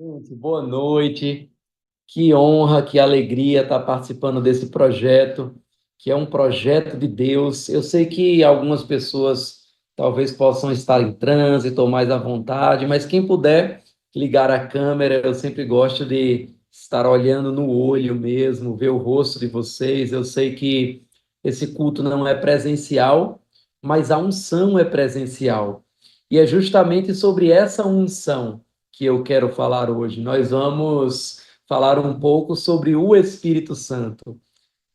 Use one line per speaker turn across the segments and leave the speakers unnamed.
Gente, boa noite. Que honra, que alegria estar participando desse projeto, que é um projeto de Deus. Eu sei que algumas pessoas talvez possam estar em trânsito ou mais à vontade, mas quem puder ligar a câmera, eu sempre gosto de estar olhando no olho mesmo, ver o rosto de vocês. Eu sei que esse culto não é presencial, mas a unção é presencial. E é justamente sobre essa unção que eu quero falar hoje. Nós vamos falar um pouco sobre o Espírito Santo.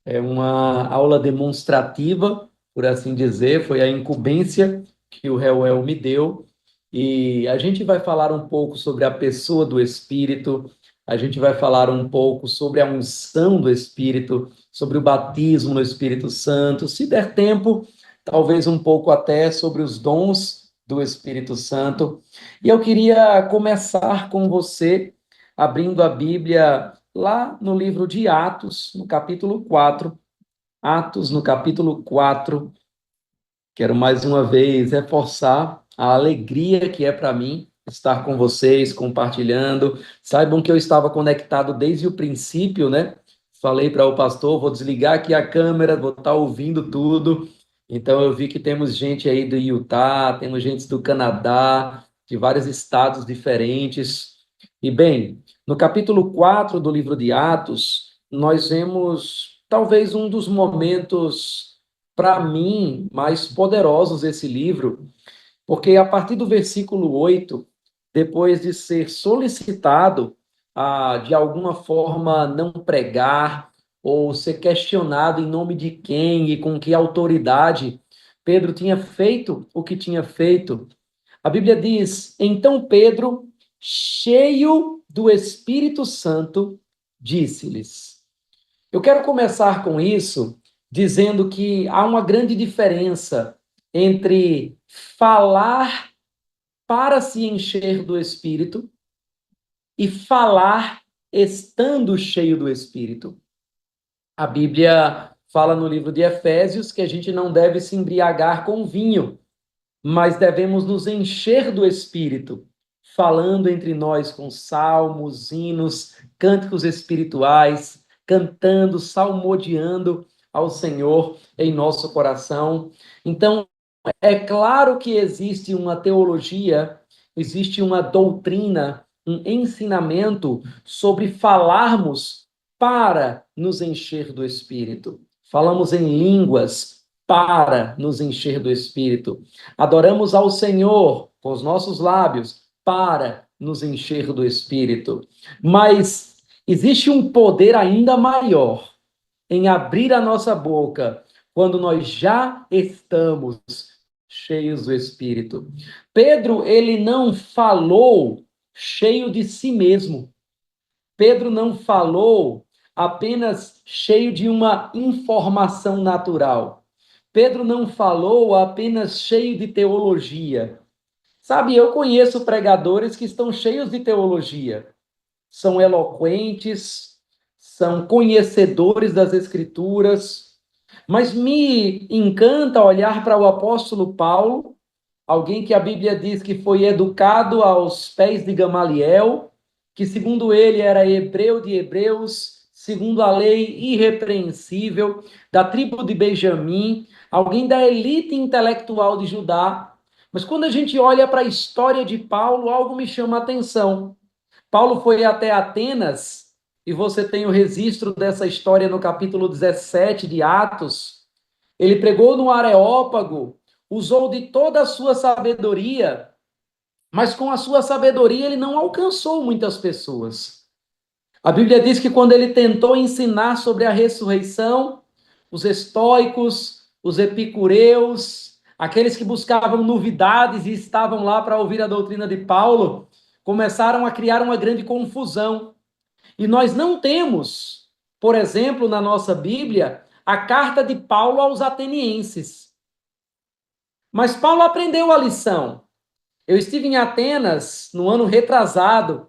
É uma aula demonstrativa, por assim dizer, foi a incumbência que o Reuel me deu. E a gente vai falar um pouco sobre a pessoa do Espírito, a gente vai falar um pouco sobre a unção do Espírito, sobre o batismo no Espírito Santo. Se der tempo, talvez um pouco até sobre os dons do Espírito Santo. E eu queria começar com você abrindo a Bíblia lá no livro de Atos, no capítulo 4. Atos, no capítulo 4. Quero mais uma vez reforçar a alegria que é para mim estar com vocês, compartilhando. Saibam que eu estava conectado desde o princípio, né? Falei para o pastor, vou desligar aqui a câmera, vou estar ouvindo tudo. Então eu vi que temos gente aí do Utah, temos gente do Canadá, de vários estados diferentes. E bem, no capítulo 4 do livro de Atos, nós vemos talvez um dos momentos, para mim, mais poderosos esse livro, porque a partir do versículo 8, depois de ser solicitado a, de alguma forma, não pregar, ou ser questionado em nome de quem e com que autoridade Pedro tinha feito o que tinha feito, a Bíblia diz: então Pedro, cheio do Espírito Santo, disse-lhes. Eu quero começar com isso dizendo que há uma grande diferença entre falar para se encher do Espírito e falar estando cheio do Espírito. A Bíblia fala no livro de Efésios que a gente não deve se embriagar com vinho, mas devemos nos encher do Espírito, falando entre nós com salmos, hinos, cânticos espirituais, cantando, salmodiando ao Senhor em nosso coração. Então, é claro que existe uma teologia, existe uma doutrina, um ensinamento sobre falarmos para nos encher do Espírito. Falamos em línguas para nos encher do Espírito. Adoramos ao Senhor com os nossos lábios para nos encher do Espírito. Mas existe um poder ainda maior em abrir a nossa boca quando nós já estamos cheios do Espírito. Pedro, ele não falou cheio de si mesmo. Pedro não falou apenas cheio de uma informação natural. Pedro não falou apenas cheio de teologia. Sabe, eu conheço pregadores que estão cheios de teologia, são eloquentes, são conhecedores das Escrituras, mas me encanta olhar para o apóstolo Paulo, alguém que a Bíblia diz que foi educado aos pés de Gamaliel, que segundo ele era hebreu de hebreus, segundo a lei irrepreensível, da tribo de Benjamim, alguém da elite intelectual de Judá. Mas quando a gente olha para a história de Paulo, algo me chama a atenção. Paulo foi até Atenas, e você tem o registro dessa história no capítulo 17 de Atos. Ele pregou no Areópago, usou de toda a sua sabedoria, mas com a sua sabedoria ele não alcançou muitas pessoas. A Bíblia diz que quando ele tentou ensinar sobre a ressurreição, os estoicos, os epicureus, aqueles que buscavam novidades e estavam lá para ouvir a doutrina de Paulo, começaram a criar uma grande confusão. E nós não temos, por exemplo, na nossa Bíblia, a carta de Paulo aos atenienses. Mas Paulo aprendeu a lição. Eu estive em Atenas no ano retrasado,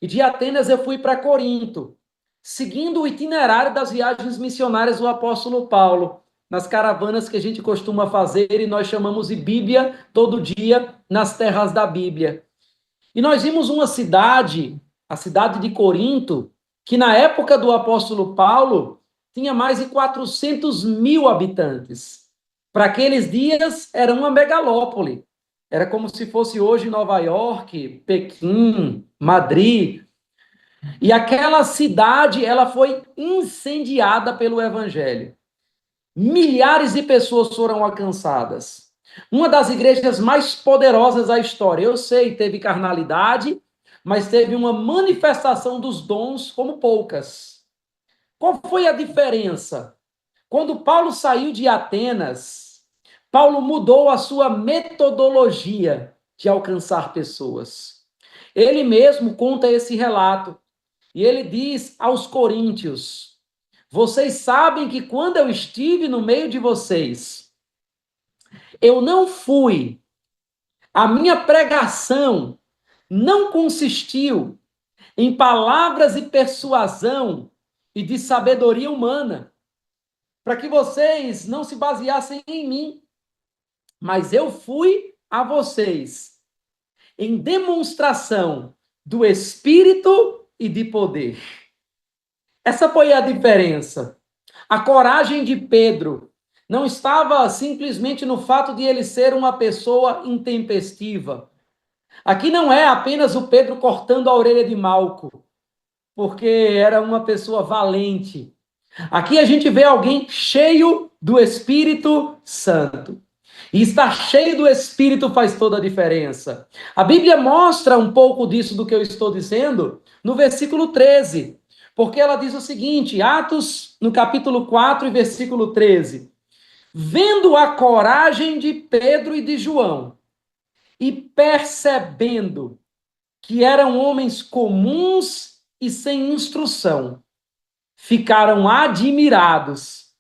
e de Atenas eu fui para Corinto, seguindo o itinerário das viagens missionárias do apóstolo Paulo, nas caravanas que a gente costuma fazer e nós chamamos de Bíblia todo dia nas terras da Bíblia. E nós vimos uma cidade a cidade de Corinto, que na época do apóstolo Paulo tinha mais de 400 mil habitantes. Para aqueles dias era uma megalópole. Era como se fosse hoje Nova York, Pequim, Madrid. E aquela cidade, ela foi incendiada pelo evangelho. Milhares de pessoas foram alcançadas. Uma das igrejas mais poderosas da história. Eu sei, teve carnalidade, mas teve uma manifestação dos dons como poucas. Qual foi a diferença? Quando Paulo saiu de Atenas, Paulo mudou a sua metodologia de alcançar pessoas. Ele mesmo conta esse relato. E ele diz aos coríntios: vocês sabem que quando eu estive no meio de vocês, eu não fui, a minha pregação não consistiu em palavras e persuasão e de sabedoria humana, para que vocês não se baseassem em mim, mas eu fui a vocês em demonstração do Espírito e de poder. Essa foi a diferença. A coragem de Pedro não estava simplesmente no fato de ele ser uma pessoa intempestiva. Aqui não é apenas o Pedro cortando a orelha de Malco, porque era uma pessoa valente. Aqui a gente vê alguém cheio do Espírito Santo. E estar cheio do Espírito faz toda a diferença. A Bíblia mostra um pouco disso do que eu estou dizendo no versículo 13. Porque ela diz o seguinte, Atos, no capítulo 4 e versículo 13. Vendo a coragem de Pedro e de João, e percebendo que eram homens comuns e sem instrução, ficaram admirados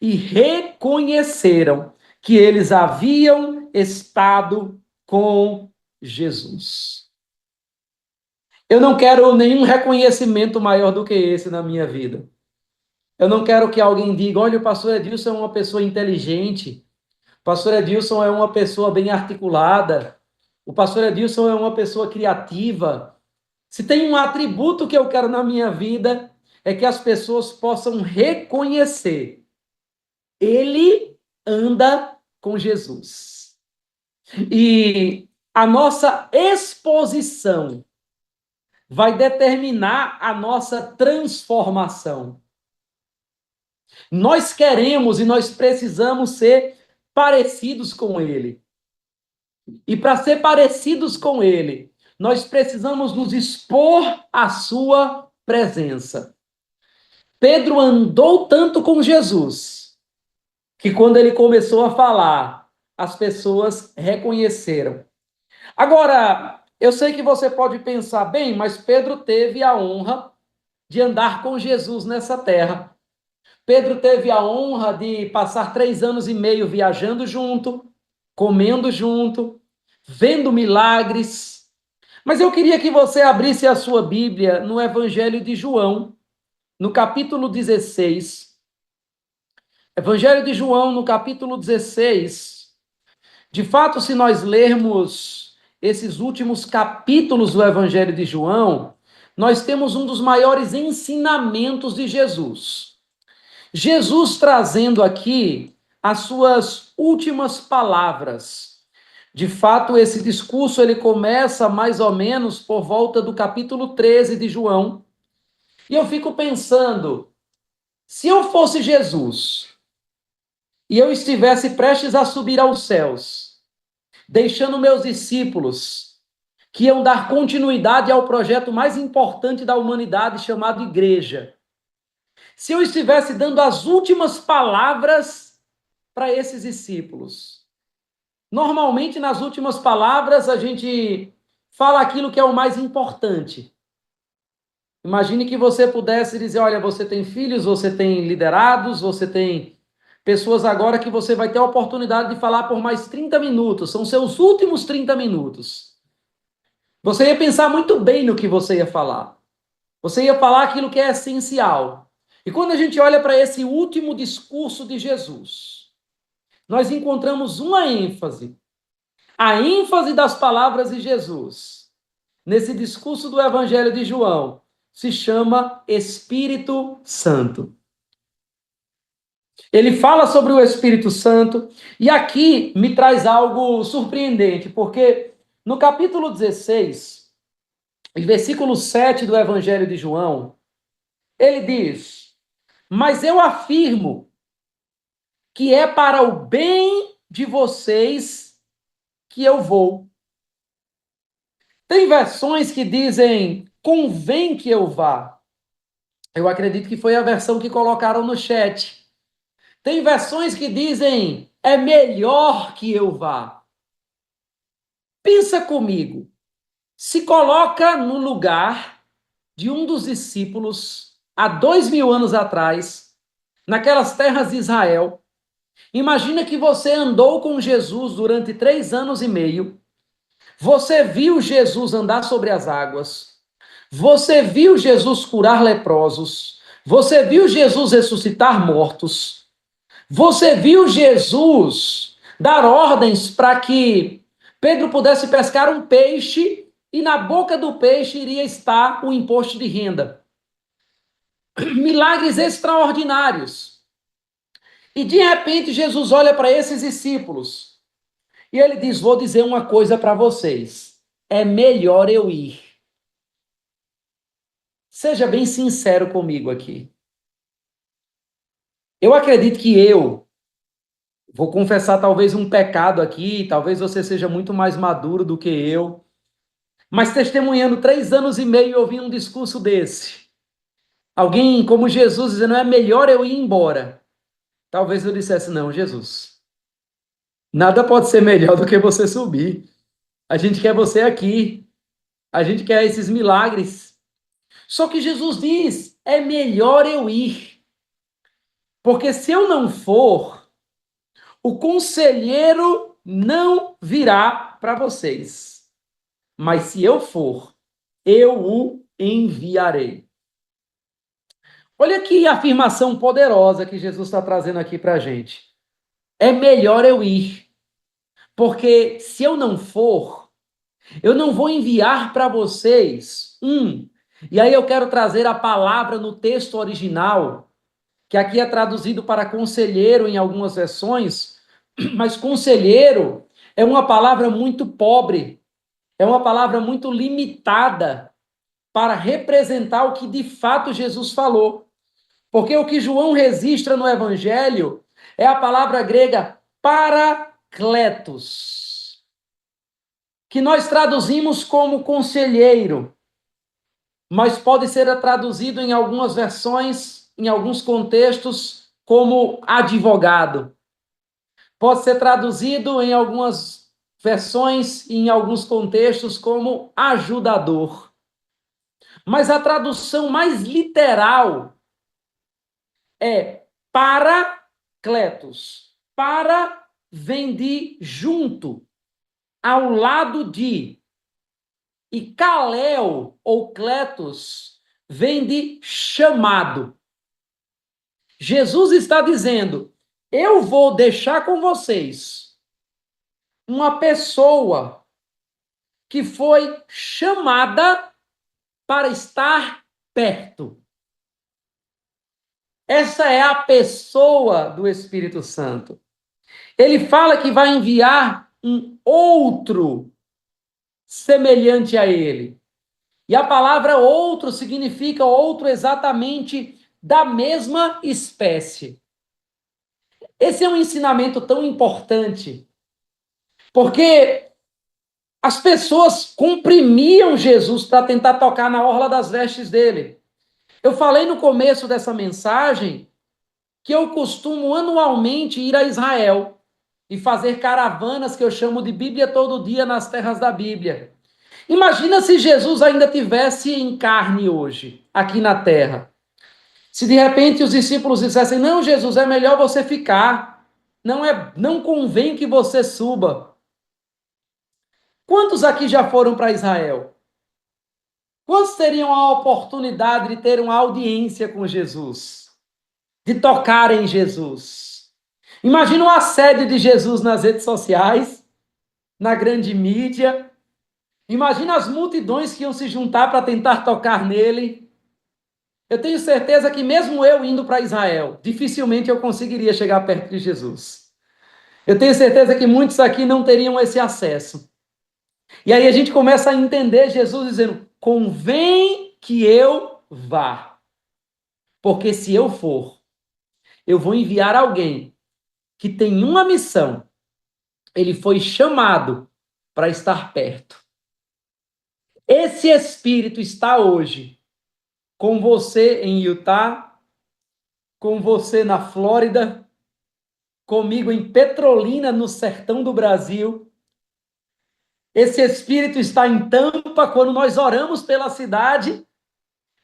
e reconheceram que eles haviam estado com Jesus. Eu não quero nenhum reconhecimento maior do que esse na minha vida. Eu não quero que alguém diga, olha, o pastor Edilson é uma pessoa inteligente, o pastor Edilson é uma pessoa bem articulada, o pastor Edilson é uma pessoa criativa. Se tem um atributo que eu quero na minha vida, é que as pessoas possam reconhecer. Ele anda com Jesus. E a nossa exposição vai determinar a nossa transformação. Nós queremos e nós precisamos ser parecidos com ele. E para ser parecidos com ele, nós precisamos nos expor à sua presença. Pedro andou tanto com Jesus, que quando ele começou a falar, as pessoas reconheceram. Agora, eu sei que você pode pensar, bem, mas Pedro teve a honra de andar com Jesus nessa terra. Pedro teve a honra de passar 3 anos e meio viajando junto, comendo junto, vendo milagres. Mas eu queria que você abrisse a sua Bíblia no Evangelho de João, no capítulo 16. Evangelho de João, no capítulo 16. De fato, se nós lermos esses últimos capítulos do Evangelho de João, nós temos um dos maiores ensinamentos de Jesus. Jesus trazendo aqui as suas últimas palavras. De fato, esse discurso ele começa mais ou menos por volta do capítulo 13 de João. E eu fico pensando, se eu fosse Jesus e eu estivesse prestes a subir aos céus, deixando meus discípulos, que iam dar continuidade ao projeto mais importante da humanidade, chamado igreja. Se eu estivesse dando as últimas palavras para esses discípulos. Normalmente, nas últimas palavras, a gente fala aquilo que é o mais importante. Imagine que você pudesse dizer, olha, você tem filhos, você tem liderados, você tem pessoas agora que você vai ter a oportunidade de falar por mais 30 minutos, são seus últimos 30 minutos. Você ia pensar muito bem no que você ia falar. Você ia falar aquilo que é essencial. E quando a gente olha para esse último discurso de Jesus, nós encontramos uma ênfase. A ênfase das palavras de Jesus nesse discurso do Evangelho de João, se chama Espírito Santo. Ele fala sobre o Espírito Santo, e aqui me traz algo surpreendente, porque no capítulo 16, versículo 7 do Evangelho de João, ele diz: Mas eu afirmo que é para o bem de vocês que eu vou. Tem versões que dizem: convém que eu vá. Eu acredito que foi a versão que colocaram no chat. Tem versões que dizem: é melhor que eu vá. Pensa comigo. Se coloca no lugar de um dos discípulos há 2000 anos atrás, naquelas terras de Israel. Imagina que você andou com Jesus durante 3 anos e meio. Você viu Jesus andar sobre as águas. Você viu Jesus curar leprosos. Você viu Jesus ressuscitar mortos. Você viu Jesus dar ordens para que Pedro pudesse pescar um peixe e na boca do peixe iria estar o imposto de renda. Milagres extraordinários. E de repente Jesus olha para esses discípulos e ele diz: Vou dizer uma coisa para vocês. É melhor eu ir. Seja bem sincero comigo aqui. Eu acredito que eu vou confessar talvez um pecado aqui, talvez você seja muito mais maduro do que eu, mas testemunhando 3 anos e meio e ouvindo um discurso desse. Alguém como Jesus dizendo: é melhor eu ir embora. Talvez eu dissesse: não, Jesus, nada pode ser melhor do que você subir. A gente quer você aqui. A gente quer esses milagres. Só que Jesus diz: é melhor eu ir. Porque se eu não for, o conselheiro não virá para vocês. Mas se eu for, eu o enviarei. Olha que afirmação poderosa que Jesus está trazendo aqui para a gente. É melhor eu ir. Porque se eu não for, eu não vou enviar para vocês E aí eu quero trazer a palavra no texto original, que aqui é traduzido para conselheiro em algumas versões, mas conselheiro é uma palavra muito pobre, é uma palavra muito limitada para representar o que de fato Jesus falou. Porque o que João registra no Evangelho é a palavra grega parakletos, que nós traduzimos como conselheiro, mas pode ser traduzido em algumas versões, em alguns contextos, como advogado. Pode ser traduzido em algumas versões, em alguns contextos, como ajudador. Mas a tradução mais literal é paracletos. Para vem de junto, ao lado de. E kaleo, ou kletos, vem de chamado. Jesus está dizendo: eu vou deixar com vocês uma pessoa que foi chamada para estar perto. Essa é a pessoa do Espírito Santo. Ele fala que vai enviar um outro semelhante a ele. E a palavra outro significa outro exatamente da mesma espécie. Esse é um ensinamento tão importante, porque as pessoas comprimiam Jesus para tentar tocar na orla das vestes dele. Eu falei no começo dessa mensagem que eu costumo anualmente ir a Israel e fazer caravanas que eu chamo de Bíblia todo dia nas terras da Bíblia. Imagina se Jesus ainda tivesse em carne hoje, aqui na terra. Se de repente os discípulos dissessem: não, Jesus, é melhor você ficar. Não convém que você suba. Quantos aqui já foram para Israel? Quantos teriam a oportunidade de ter uma audiência com Jesus? De tocar em Jesus? Imagina o assédio de Jesus nas redes sociais, na grande mídia. Imagina as multidões que iam se juntar para tentar tocar nele. Eu tenho certeza que mesmo eu indo para Israel, dificilmente eu conseguiria chegar perto de Jesus. Eu tenho certeza que muitos aqui não teriam esse acesso. E aí a gente começa a entender Jesus dizendo: convém que eu vá, porque se eu for, eu vou enviar alguém que tem uma missão. Ele foi chamado para estar perto. Esse Espírito está hoje com você em Utah, com você na Flórida, comigo em Petrolina, no sertão do Brasil. Esse Espírito está em Tampa, quando nós oramos pela cidade,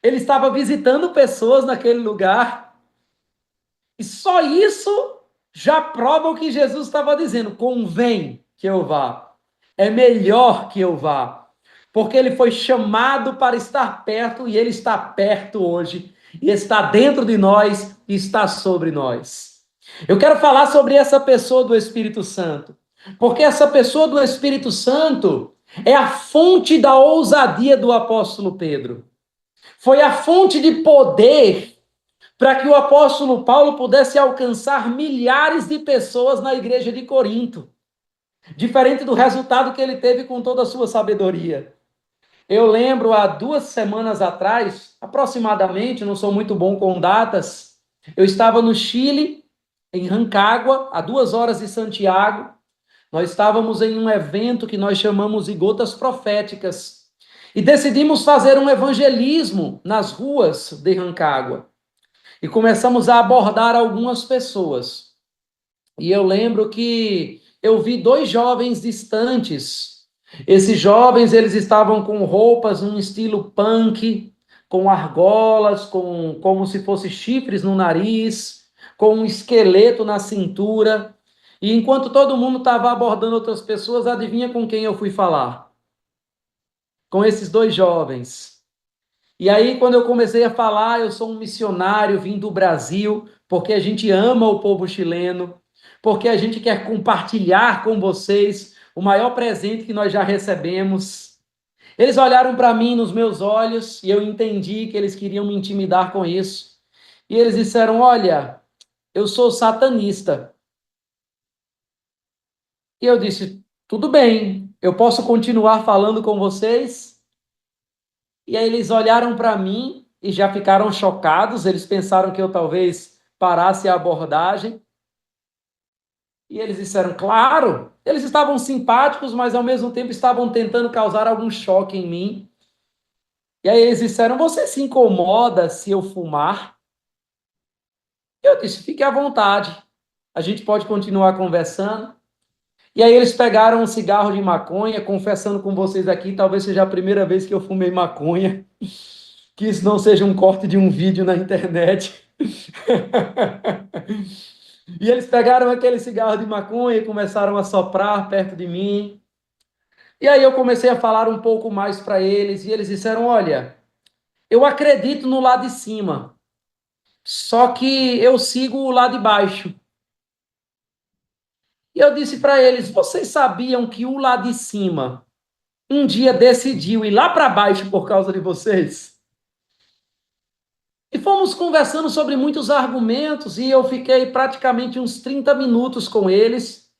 ele estava visitando pessoas naquele lugar. E só isso já prova o que Jesus estava dizendo: convém que eu vá, é melhor que eu vá, porque ele foi chamado para estar perto e ele está perto hoje, e está dentro de nós e está sobre nós. Eu quero falar sobre essa pessoa do Espírito Santo, porque essa pessoa do Espírito Santo é a fonte da ousadia do apóstolo Pedro. Foi a fonte de poder para que o apóstolo Paulo pudesse alcançar milhares de pessoas na igreja de Corinto, diferente do resultado que ele teve com toda a sua sabedoria. Eu lembro há 2 semanas atrás, aproximadamente, não sou muito bom com datas, eu estava no Chile, em Rancagua, a 2 horas de Santiago. Nós estávamos em um evento que nós chamamos de Gotas Proféticas e decidimos fazer um evangelismo nas ruas de Rancagua. E começamos a abordar algumas pessoas. E eu lembro que eu vi 2 jovens distantes. Esses jovens, eles estavam com roupas num estilo punk, com argolas, com como se fosse chifres no nariz, com um esqueleto na cintura. E enquanto todo mundo estava abordando outras pessoas, adivinha com quem eu fui falar? Com esses 2 jovens. E aí, quando eu comecei a falar, eu sou um missionário, vim do Brasil, porque a gente ama o povo chileno, porque a gente quer compartilhar com vocês o maior presente que nós já recebemos. Eles olharam para mim nos meus olhos e eu entendi que eles queriam me intimidar com isso. E eles disseram: Olha, eu sou satanista. E eu disse: Tudo bem, eu posso continuar falando com vocês? E aí eles olharam para mim e já ficaram chocados, eles pensaram que eu talvez parasse a abordagem. E eles disseram, claro, eles estavam simpáticos, mas ao mesmo tempo estavam tentando causar algum choque em mim. E aí eles disseram, você se incomoda se eu fumar? Eu disse, fique à vontade, a gente pode continuar conversando. E aí eles pegaram um cigarro de maconha, confessando com vocês aqui, talvez seja a primeira vez que eu fumei maconha. Que isso não seja um corte de um vídeo na internet. E eles pegaram aquele cigarro de maconha e começaram a soprar perto de mim. E aí eu comecei a falar um pouco mais para eles, e eles disseram: Olha, eu acredito no lado de cima, só que eu sigo o lado de baixo. E eu disse para eles: Vocês sabiam que o lado de cima um dia decidiu ir lá para baixo por causa de vocês? E fomos conversando sobre muitos argumentos e eu fiquei praticamente uns 30 minutos com eles.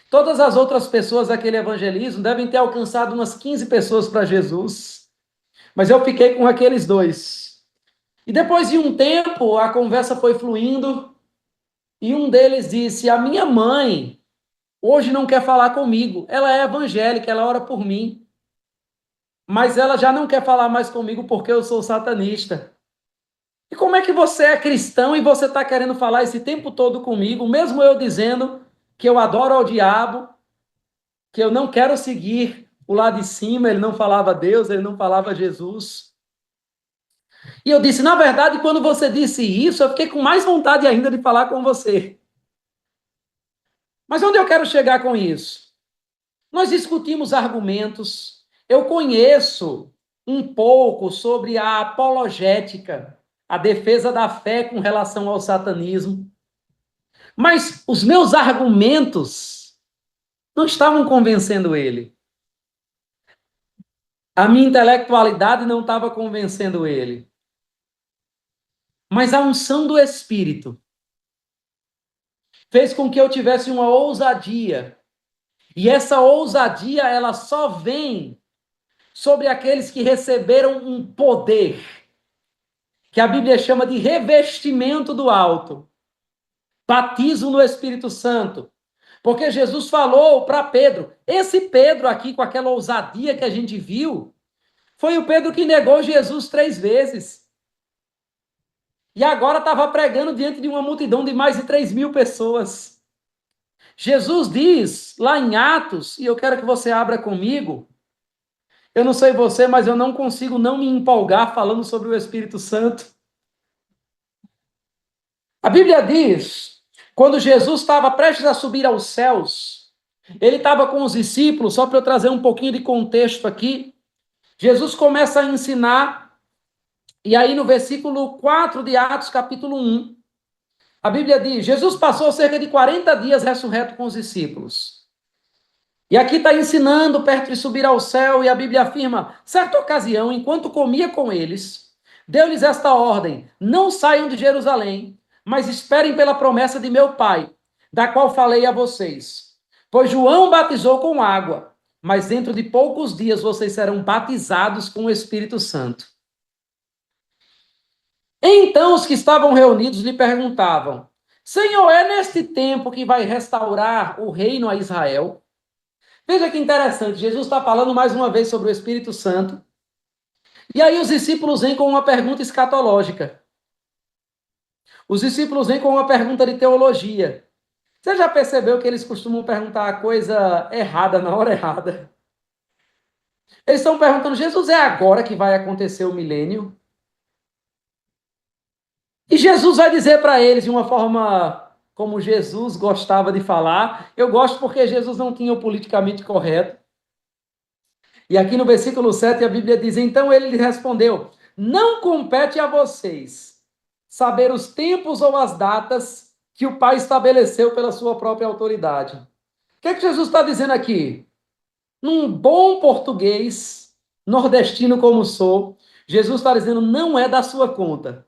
Todas as outras pessoas daquele evangelismo devem ter alcançado umas 15 pessoas para Jesus, mas eu fiquei com aqueles 2. E depois de um tempo, a conversa foi fluindo e um deles disse: A minha mãe hoje não quer falar comigo. Ela é evangélica, ela ora por mim, mas ela já não quer falar mais comigo porque eu sou satanista. E como é que você é cristão e você está querendo falar esse tempo todo comigo, mesmo eu dizendo que eu adoro ao diabo, que eu não quero seguir o lado de cima, ele não falava Deus, ele não falava Jesus. E eu disse, na verdade, quando você disse isso, eu fiquei com mais vontade ainda de falar com você. Mas onde eu quero chegar com isso? Nós discutimos argumentos, eu conheço um pouco sobre a apologética, a defesa da fé com relação ao satanismo. Mas os meus argumentos não estavam convencendo ele. A minha intelectualidade não estava convencendo ele. Mas a unção do Espírito fez com que eu tivesse uma ousadia. E essa ousadia, ela só vem sobre aqueles que receberam um poder, que a Bíblia chama de revestimento do alto, batismo no Espírito Santo. Porque Jesus falou para Pedro, esse Pedro aqui, com aquela ousadia que a gente viu, foi o Pedro que negou Jesus 3 vezes. E agora estava pregando diante de uma multidão de mais de 3.000 pessoas. Jesus diz lá em Atos, e eu quero que você abra comigo, eu não sei você, mas eu não consigo não me empolgar falando sobre o Espírito Santo. A Bíblia diz, quando Jesus estava prestes a subir aos céus, ele estava com os discípulos, só para eu trazer um pouquinho de contexto aqui, Jesus começa a ensinar, e aí no versículo 4 de Atos, capítulo 1, a Bíblia diz, Jesus passou cerca de 40 dias ressurreto com os discípulos. E aqui está ensinando perto de subir ao céu, e a Bíblia afirma, certa ocasião, enquanto comia com eles, deu-lhes esta ordem, não saiam de Jerusalém, mas esperem pela promessa de meu Pai, da qual falei a vocês. Pois João batizou com água, mas dentro de poucos dias vocês serão batizados com o Espírito Santo. Então os que estavam reunidos lhe perguntavam, Senhor, é neste tempo que vai restaurar o reino a Israel? Veja que interessante, Jesus está falando mais uma vez sobre o Espírito Santo, e aí os discípulos vêm com uma pergunta escatológica. Os discípulos vêm com uma pergunta de teologia. Você já percebeu que eles costumam perguntar a coisa errada na hora errada? Eles estão perguntando, Jesus, é agora que vai acontecer o milênio? E Jesus vai dizer para eles de uma forma como Jesus gostava de falar. Eu gosto porque Jesus não tinha o politicamente correto. E aqui no versículo 7 a Bíblia diz, então ele lhe respondeu, não compete a vocês saber os tempos ou as datas que o Pai estabeleceu pela sua própria autoridade. O que é que Jesus está dizendo aqui? Num bom português, nordestino como sou, Jesus está dizendo, não é da sua conta.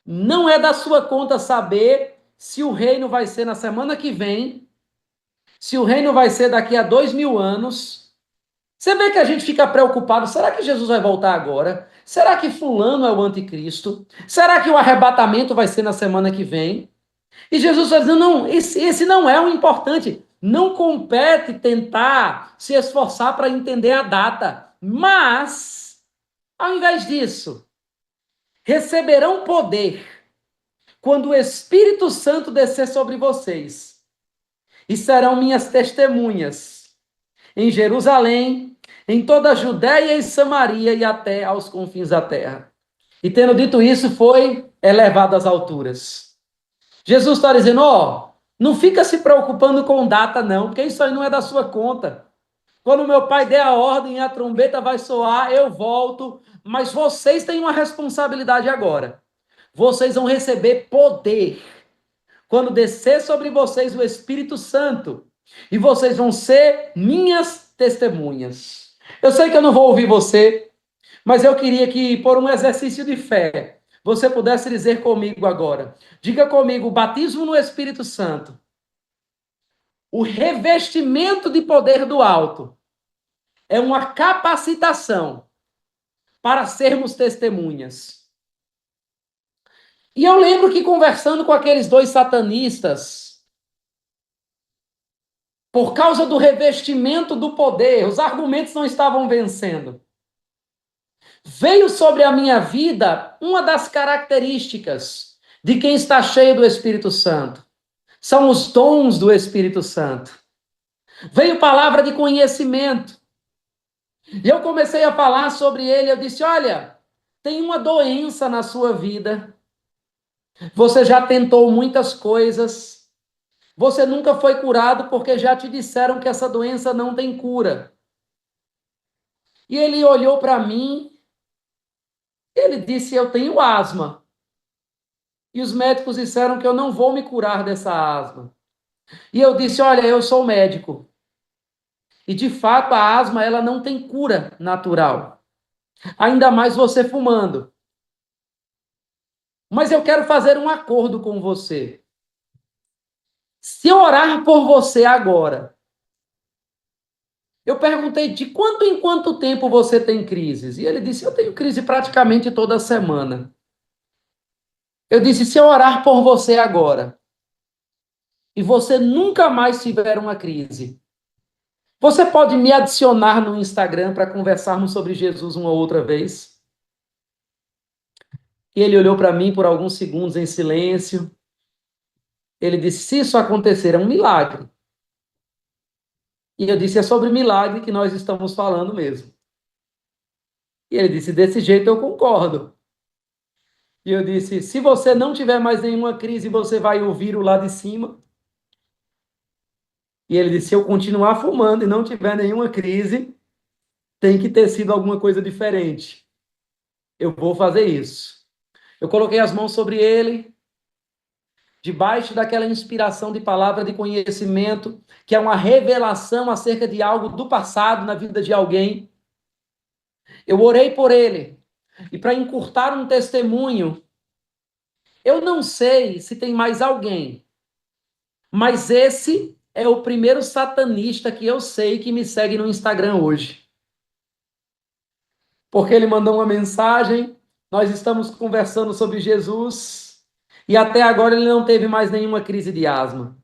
Não é da sua conta saber se o reino vai ser na semana que vem, se o reino vai ser daqui a 2.000 anos. Você vê que a gente fica preocupado, será que Jesus vai voltar agora? Será que fulano é o anticristo? Será que o arrebatamento vai ser na semana que vem? E Jesus está dizendo, não, esse não é o importante. Não compete tentar se esforçar para entender a data. Mas, ao invés disso, receberão poder quando o Espírito Santo descer sobre vocês. E serão minhas testemunhas em Jerusalém, em toda a Judéia e Samaria e até aos confins da terra. E tendo dito isso, foi elevado às alturas. Jesus está dizendo, ó, não fica se preocupando com data não, porque isso aí não é da sua conta. Quando meu pai der a ordem, a trombeta vai soar, eu volto, mas vocês têm uma responsabilidade agora. Vocês vão receber poder quando descer sobre vocês o Espírito Santo, e vocês vão ser minhas testemunhas. Eu sei que eu não vou ouvir você, mas eu queria que, por um exercício de fé, você pudesse dizer comigo agora. Diga comigo, o batismo no Espírito Santo, o revestimento de poder do alto, é uma capacitação para sermos testemunhas. E eu lembro que conversando com aqueles dois satanistas, por causa do revestimento do poder, os argumentos não estavam vencendo. Veio sobre a minha vida uma das características de quem está cheio do Espírito Santo. São os dons do Espírito Santo. Veio palavra de conhecimento. E eu comecei a falar sobre ele. Eu disse, olha, tem uma doença na sua vida. Você já tentou muitas coisas. Você nunca foi curado porque já te disseram que essa doença não tem cura. E ele olhou para mim, ele disse, eu tenho asma. E os médicos disseram que eu não vou me curar dessa asma. E eu disse, olha, eu sou médico. E, de fato, a asma ela não tem cura natural. Ainda mais você fumando. Mas eu quero fazer um acordo com você. Se eu orar por você agora, eu perguntei de quanto em quanto tempo você tem crises? E ele disse, eu tenho crise praticamente toda semana. Eu disse, se eu orar por você agora, e você nunca mais tiver uma crise, você pode me adicionar no Instagram para conversarmos sobre Jesus uma outra vez? E ele olhou para mim por alguns segundos em silêncio. Ele disse, se isso acontecer, é um milagre. E eu disse, é sobre milagre que nós estamos falando mesmo. E ele disse, desse jeito eu concordo. E eu disse, se você não tiver mais nenhuma crise, você vai ouvir o lá de cima. E ele disse, se eu continuar fumando e não tiver nenhuma crise, tem que ter sido alguma coisa diferente. Eu vou fazer isso. Eu coloquei as mãos sobre ele, debaixo daquela inspiração de palavra de conhecimento, que é uma revelação acerca de algo do passado na vida de alguém. Eu orei por ele. E para encurtar um testemunho, eu não sei se tem mais alguém, mas esse é o primeiro satanista que eu sei que me segue no Instagram hoje. Porque ele mandou uma mensagem, nós estamos conversando sobre Jesus, e até agora ele não teve mais nenhuma crise de asma.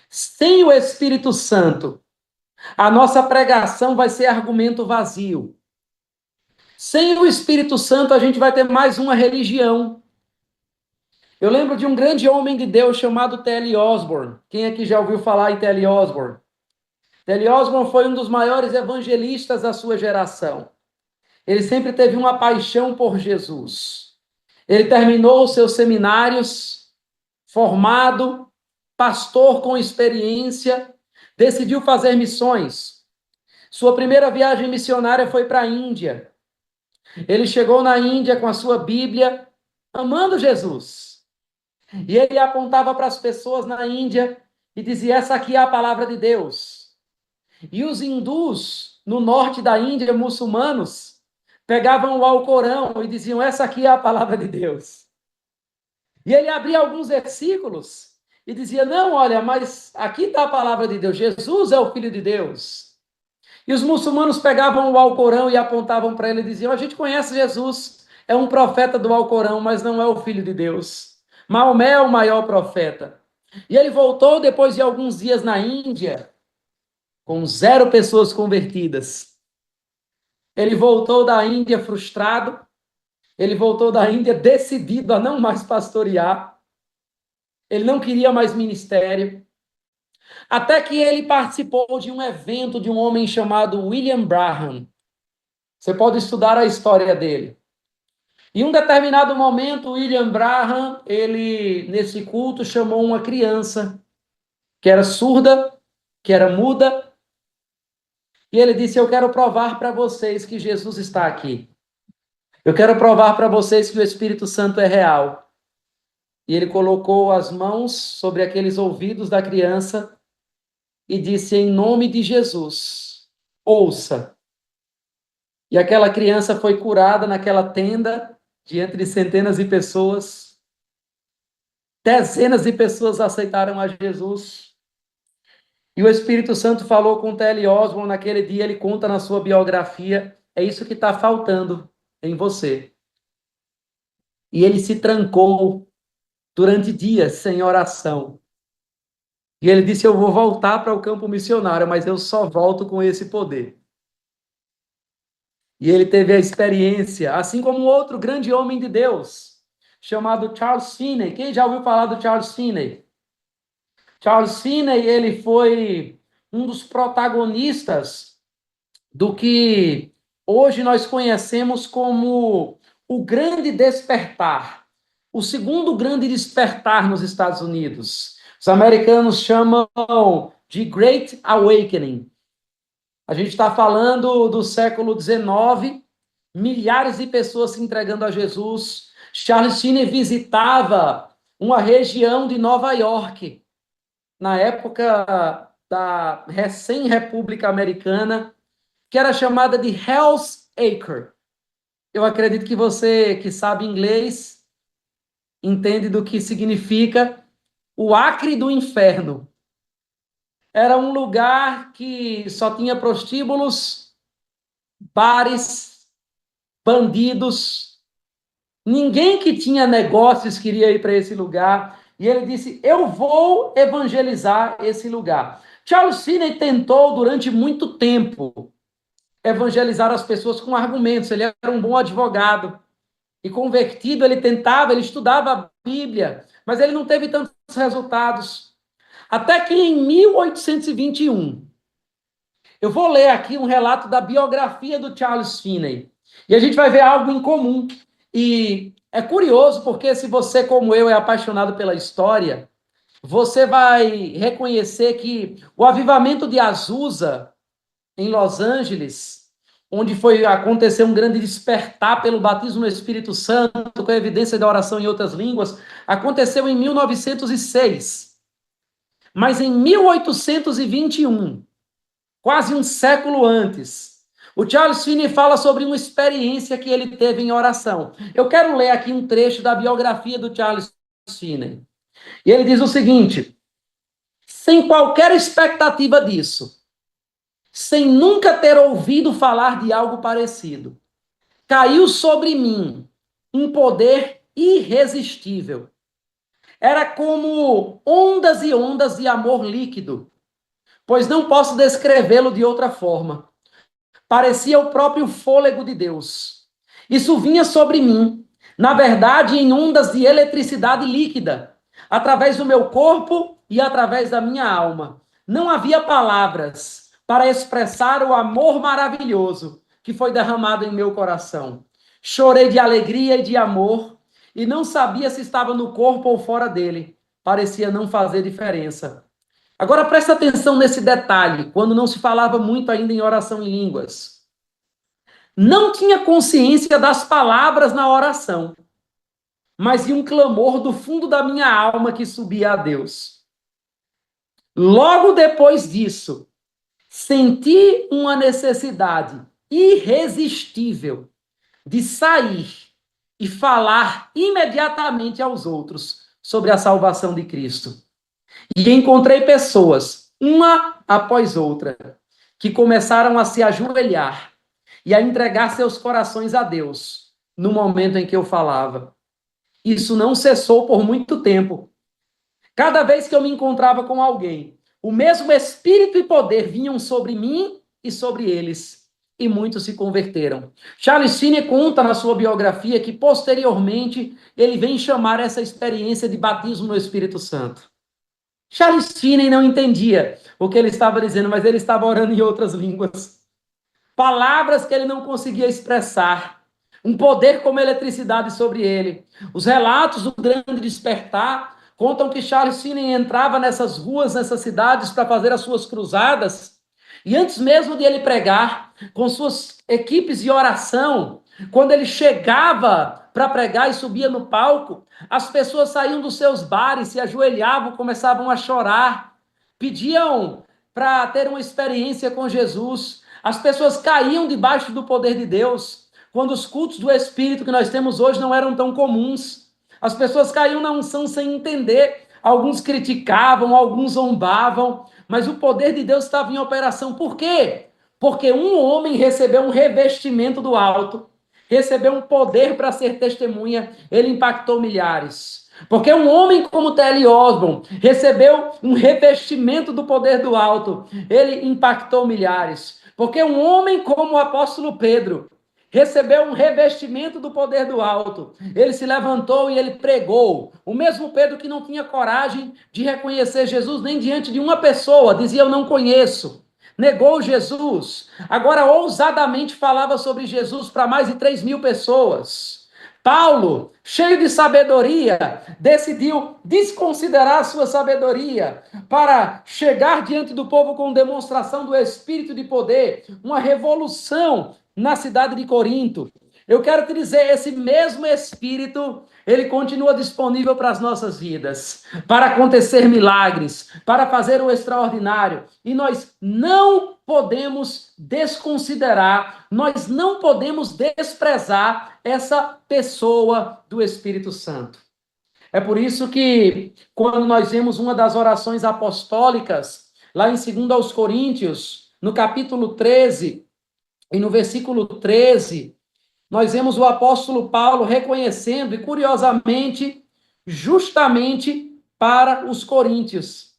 Sem o Espírito Santo, a nossa pregação vai ser argumento vazio. Sem o Espírito Santo, a gente vai ter mais uma religião. Eu lembro de um grande homem de Deus chamado T.L. Osborne. Quem aqui já ouviu falar em T.L. Osborne? T.L. Osborne foi um dos maiores evangelistas da sua geração. Ele sempre teve uma paixão por Jesus. Ele terminou os seus seminários, formado, pastor com experiência, decidiu fazer missões. Sua primeira viagem missionária foi para a Índia. Ele chegou na Índia com a sua Bíblia, amando Jesus. E ele apontava para as pessoas na Índia e dizia: essa aqui é a palavra de Deus. E os hindus, no norte da Índia, muçulmanos, pegavam o Alcorão e diziam: essa aqui é a palavra de Deus. E ele abria alguns versículos e dizia: não, olha, mas aqui está a palavra de Deus, Jesus é o Filho de Deus. E os muçulmanos pegavam o Alcorão e apontavam para ele e diziam: a gente conhece Jesus, é um profeta do Alcorão, mas não é o Filho de Deus. Maomé é o maior profeta. E ele voltou depois de alguns dias na Índia, com 0 pessoas convertidas. Ele voltou da Índia frustrado, ele voltou da Índia decidido a não mais pastorear, ele não queria mais ministério, até que ele participou de um evento de um homem chamado William Branham. Você pode estudar a história dele. Em um determinado momento, William Branham, ele, nesse culto, chamou uma criança que era surda, que era muda, e ele disse: eu quero provar para vocês que Jesus está aqui. Eu quero provar para vocês que o Espírito Santo é real. E ele colocou as mãos sobre aqueles ouvidos da criança e disse: em nome de Jesus, ouça. E aquela criança foi curada naquela tenda, diante de centenas de pessoas. Dezenas de pessoas aceitaram a Jesus. E o Espírito Santo falou com T.L. Osborne naquele dia, ele conta na sua biografia: é isso que está faltando em você. E ele se trancou durante dias sem oração. E ele disse: eu vou voltar para o campo missionário, mas eu só volto com esse poder. E ele teve a experiência, assim como outro grande homem de Deus, chamado Charles Finney. Quem já ouviu falar do Charles Finney? Charles Finney, ele foi um dos protagonistas do que hoje nós conhecemos como o Grande Despertar, o segundo grande despertar nos Estados Unidos. Os americanos chamam de Great Awakening. A gente está falando do século XIX, milhares de pessoas se entregando a Jesus. Charles Finney visitava uma região de Nova York, na época da recém-República Americana, que era chamada de Hell's Acre. Eu acredito que você que sabe inglês entende do que significa o Acre do Inferno. Era um lugar que só tinha prostíbulos, bares, bandidos. Ninguém que tinha negócios queria ir para esse lugar. E ele disse: eu vou evangelizar esse lugar. Charles Finney tentou durante muito tempo evangelizar as pessoas com argumentos. Ele era um bom advogado. E convertido, ele tentava, ele estudava a Bíblia, mas ele não teve tantos resultados. Até que em 1821, eu vou ler aqui um relato da biografia do Charles Finney. E a gente vai ver algo em comum. E é curioso, porque se você, como eu, é apaixonado pela história, você vai reconhecer que o avivamento de Azusa, em Los Angeles, onde aconteceu um grande despertar pelo batismo no Espírito Santo, com a evidência da oração em outras línguas, aconteceu em 1906. Mas em 1821, quase um século antes, o Charles Finney fala sobre uma experiência que ele teve em oração. Eu quero ler aqui um trecho da biografia do Charles Finney. E ele diz o seguinte: sem qualquer expectativa disso, sem nunca ter ouvido falar de algo parecido, caiu sobre mim um poder irresistível. Era como ondas e ondas de amor líquido, pois não posso descrevê-lo de outra forma. Parecia o próprio fôlego de Deus. Isso vinha sobre mim, na verdade, em ondas de eletricidade líquida, através do meu corpo e através da minha alma. Não havia palavras para expressar o amor maravilhoso que foi derramado em meu coração. Chorei de alegria e de amor, e não sabia se estava no corpo ou fora dele. Parecia não fazer diferença. Agora presta atenção nesse detalhe, quando não se falava muito ainda em oração em línguas. Não tinha consciência das palavras na oração, mas de um clamor do fundo da minha alma que subia a Deus. Logo depois disso, senti uma necessidade irresistível de sair e falar imediatamente aos outros sobre a salvação de Cristo. E encontrei pessoas, uma após outra, que começaram a se ajoelhar e a entregar seus corações a Deus no momento em que eu falava. Isso não cessou por muito tempo. Cada vez que eu me encontrava com alguém, o mesmo espírito e poder vinham sobre mim e sobre eles, e muitos se converteram. Charles Finney conta na sua biografia que, posteriormente, ele vem chamar essa experiência de batismo no Espírito Santo. Charles Finney não entendia o que ele estava dizendo, mas ele estava orando em outras línguas. Palavras que ele não conseguia expressar. Um poder como eletricidade sobre ele. Os relatos do grande despertar contam que Charles Finney entrava nessas ruas, nessas cidades, para fazer as suas cruzadas. E antes mesmo de ele pregar, com suas equipes de oração, quando ele chegava para pregar e subia no palco, as pessoas saíam dos seus bares, se ajoelhavam, começavam a chorar, pediam para ter uma experiência com Jesus. As pessoas caíam debaixo do poder de Deus, quando os cultos do Espírito que nós temos hoje não eram tão comuns. As pessoas caíam na unção sem entender. Alguns criticavam, alguns zombavam, mas o poder de Deus estava em operação. Por quê? Porque um homem recebeu um revestimento do alto, recebeu um poder para ser testemunha, ele impactou milhares. Porque um homem como T.L. Osborne recebeu um revestimento do poder do alto, ele impactou milhares. Porque um homem como o apóstolo Pedro recebeu um revestimento do poder do alto. Ele se levantou e ele pregou. O mesmo Pedro que não tinha coragem de reconhecer Jesus nem diante de uma pessoa, dizia: eu não conheço. Negou Jesus. Agora ousadamente falava sobre Jesus para mais de 3.000 pessoas. Paulo, cheio de sabedoria, decidiu desconsiderar a sua sabedoria para chegar diante do povo com demonstração do Espírito de poder, uma revolução na cidade de Corinto. Eu quero te dizer, esse mesmo Espírito, ele continua disponível para as nossas vidas, para acontecer milagres, para fazer o extraordinário. E nós não podemos desconsiderar, nós não podemos desprezar essa pessoa do Espírito Santo. É por isso que, quando nós vemos uma das orações apostólicas, lá em 2 aos Coríntios, no capítulo 13 e no versículo 13, nós vemos o apóstolo Paulo reconhecendo, e curiosamente, justamente para os coríntios.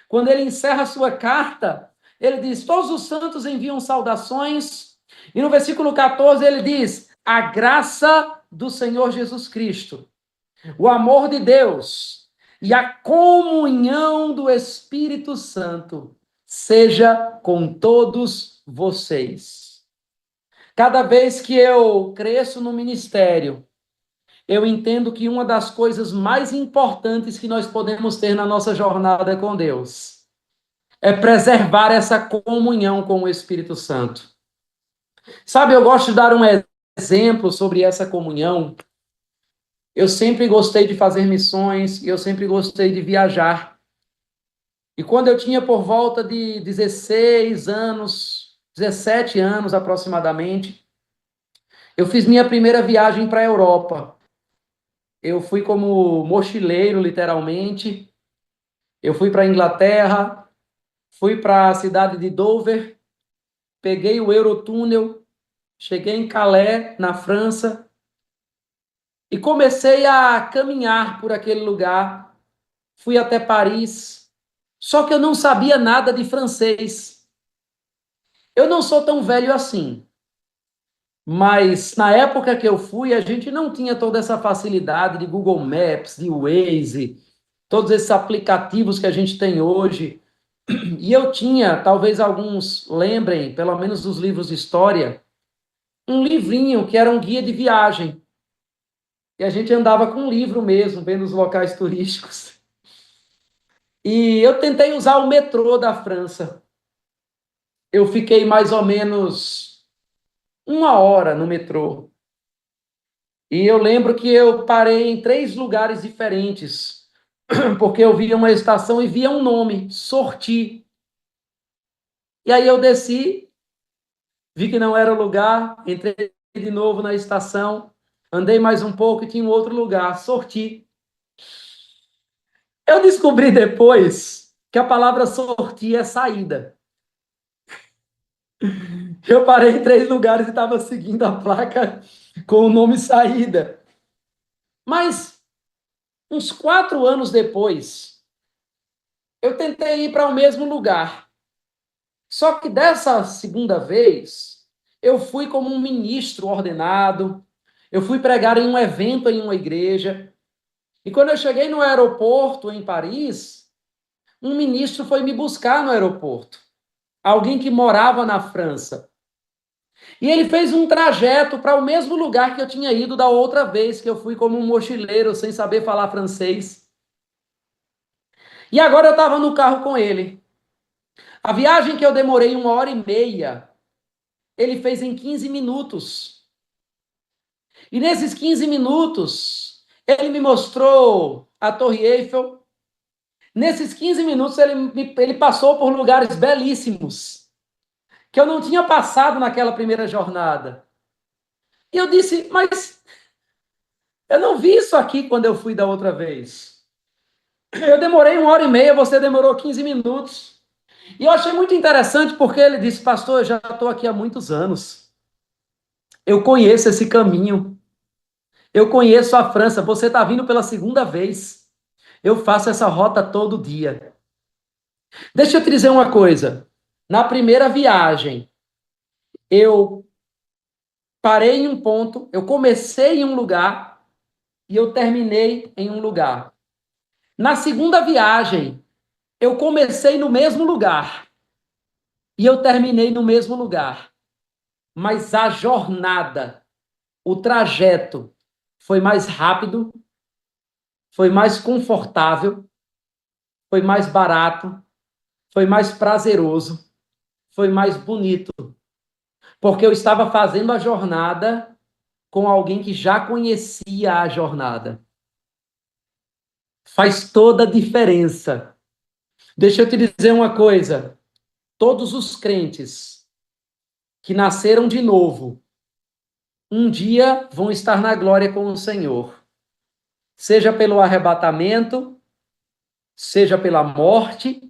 Quando ele encerra a sua carta, ele diz: todos os santos enviam saudações, e no versículo 14 ele diz: a graça do Senhor Jesus Cristo, o amor de Deus e a comunhão do Espírito Santo seja com todos vocês. Cada vez que eu cresço no ministério, eu entendo que uma das coisas mais importantes que nós podemos ter na nossa jornada com Deus é preservar essa comunhão com o Espírito Santo. Sabe, eu gosto de dar um exemplo sobre essa comunhão. Eu sempre gostei de fazer missões e eu sempre gostei de viajar. E quando eu tinha por volta de 16 anos, 17 anos aproximadamente, eu fiz minha primeira viagem para a Europa. Eu fui como mochileiro, literalmente. Eu fui para a Inglaterra, fui para a cidade de Dover, peguei o Eurotúnel, cheguei em Calais, na França, e comecei a caminhar por aquele lugar. Fui até Paris, só que eu não sabia nada de francês. Eu não sou tão velho assim, mas na época que eu fui, a gente não tinha toda essa facilidade de Google Maps, de Waze, todos esses aplicativos que a gente tem hoje. E eu tinha, talvez alguns lembrem, pelo menos dos livros de história, um livrinho que era um guia de viagem. E a gente andava com um livro mesmo, vendo os locais turísticos. E eu tentei usar o metrô da França. Eu fiquei mais ou menos uma hora no metrô. E eu lembro que eu parei em 3 lugares diferentes, porque eu via uma estação e via um nome, Sorti. E aí eu desci, vi que não era o lugar, entrei de novo na estação, andei mais um pouco e tinha um outro lugar, Sorti. Eu descobri depois que a palavra sortir é saída. Eu parei em 3 lugares e estava seguindo a placa com o nome saída. Mas, uns 4 anos depois, eu tentei ir para o mesmo lugar. Só que dessa segunda vez, eu fui como um ministro ordenado, eu fui pregar em um evento em uma igreja, e quando eu cheguei no aeroporto em Paris, um ministro foi me buscar no aeroporto, alguém que morava na França. E ele fez um trajeto para o mesmo lugar que eu tinha ido da outra vez, que eu fui como um mochileiro, sem saber falar francês. E agora eu estava no carro com ele. A viagem que eu demorei 1 hora e meia, ele fez em 15 minutos. E nesses 15 minutos, ele me mostrou a Torre Eiffel. Nesses 15 minutos, ele passou por lugares belíssimos, que eu não tinha passado naquela primeira jornada. E eu disse, mas eu não vi isso aqui quando eu fui da outra vez. Eu demorei 1 hora e meia, você demorou 15 minutos. E eu achei muito interessante porque ele disse, pastor, eu já estou aqui há muitos anos. Eu conheço esse caminho. Eu conheço a França. Você está vindo pela segunda vez. Eu faço essa rota todo dia. Deixa eu te dizer uma coisa. Na primeira viagem, eu parei em um ponto, eu comecei em um lugar e eu terminei em um lugar. Na segunda viagem, eu comecei no mesmo lugar e eu terminei no mesmo lugar. Mas a jornada, o trajeto foi mais rápido, foi mais confortável, foi mais barato, foi mais prazeroso, foi mais bonito, porque eu estava fazendo a jornada com alguém que já conhecia a jornada. Faz toda a diferença. Deixa eu te dizer uma coisa. Todos os crentes que nasceram de novo, um dia vão estar na glória com o Senhor. Seja pelo arrebatamento, seja pela morte,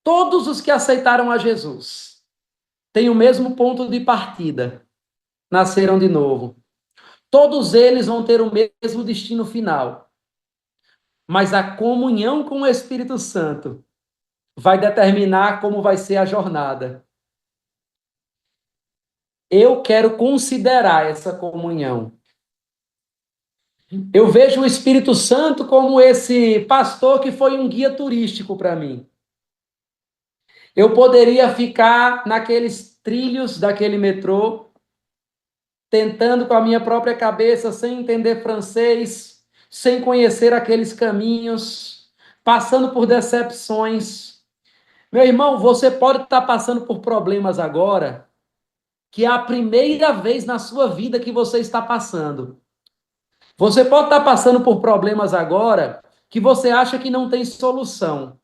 todos os que aceitaram a Jesus têm o mesmo ponto de partida, nasceram de novo. Todos eles vão ter o mesmo destino final. Mas a comunhão com o Espírito Santo vai determinar como vai ser a jornada. Eu quero considerar essa comunhão. Eu vejo o Espírito Santo como esse pastor que foi um guia turístico para mim. Eu poderia ficar naqueles trilhos daquele metrô, tentando com a minha própria cabeça, sem entender francês, sem conhecer aqueles caminhos, passando por decepções. Meu irmão, você pode estar passando por problemas agora, que é a primeira vez na sua vida que você está passando. Você pode estar passando por problemas agora que você acha que não tem solução.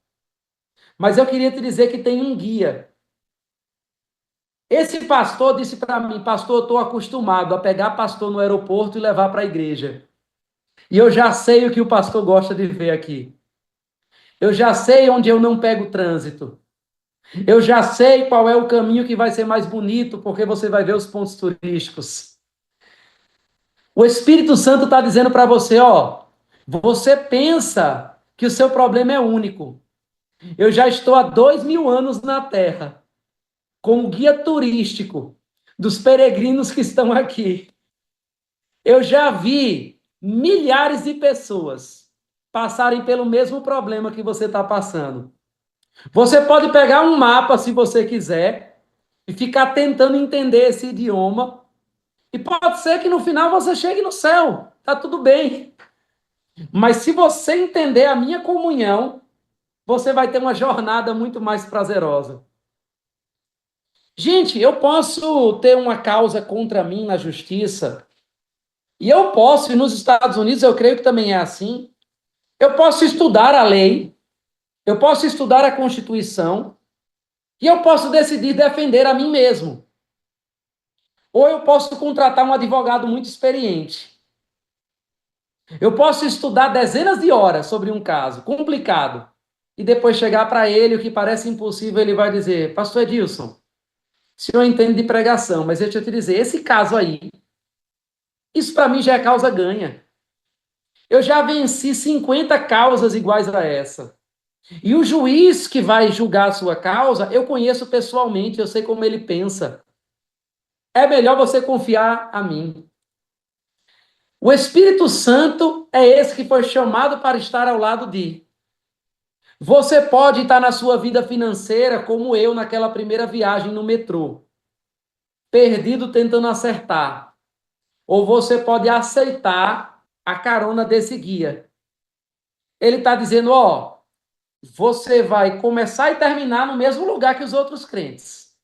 Mas eu queria te dizer que tem um guia. Esse pastor disse para mim, pastor, eu estou acostumado a pegar pastor no aeroporto e levar para a igreja. E eu já sei o que o pastor gosta de ver aqui. Eu já sei onde eu não pego trânsito. Eu já sei qual é o caminho que vai ser mais bonito, porque você vai ver os pontos turísticos. O Espírito Santo está dizendo para você, ó, você pensa que o seu problema é único. Eu já estou há 2000 anos na Terra, como guia turístico dos peregrinos que estão aqui. Eu já vi milhares de pessoas passarem pelo mesmo problema que você está passando. Você pode pegar um mapa, se você quiser, e ficar tentando entender esse idioma, e pode ser que no final você chegue no céu, tá tudo bem. Mas se você entender a minha comunhão, você vai ter uma jornada muito mais prazerosa. Gente, eu posso ter uma causa contra mim na justiça, e eu posso, e nos Estados Unidos eu creio que também é assim, eu posso estudar a lei, eu posso estudar a Constituição, e eu posso decidir defender a mim mesmo. Ou eu posso contratar um advogado muito experiente. Eu posso estudar dezenas de horas sobre um caso complicado, e depois chegar para ele, o que parece impossível, ele vai dizer, pastor Edilson, o senhor entende de pregação, mas deixa eu te dizer, esse caso aí, isso para mim já é causa ganha. Eu já venci 50 causas iguais a essa. E o juiz que vai julgar a sua causa, eu conheço pessoalmente, eu sei como ele pensa. É melhor você confiar a mim. O Espírito Santo é esse que foi chamado para estar ao lado de. Você pode estar na sua vida financeira como eu naquela primeira viagem no metrô, perdido tentando acertar. Ou você pode aceitar a carona desse guia. Ele está dizendo, ó, você vai começar e terminar no mesmo lugar que os outros crentes.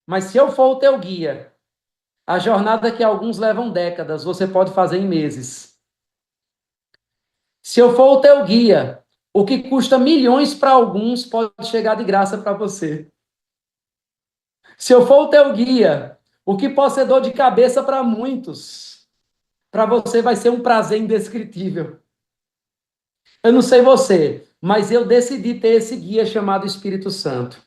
Mas se eu for o teu guia, a jornada que alguns levam décadas, você pode fazer em meses. Se eu for o teu guia, o que custa milhões para alguns pode chegar de graça para você. Se eu for o teu guia, o que pode ser dor de cabeça para muitos, para você vai ser um prazer indescritível. Eu não sei você, mas eu decidi ter esse guia chamado Espírito Santo.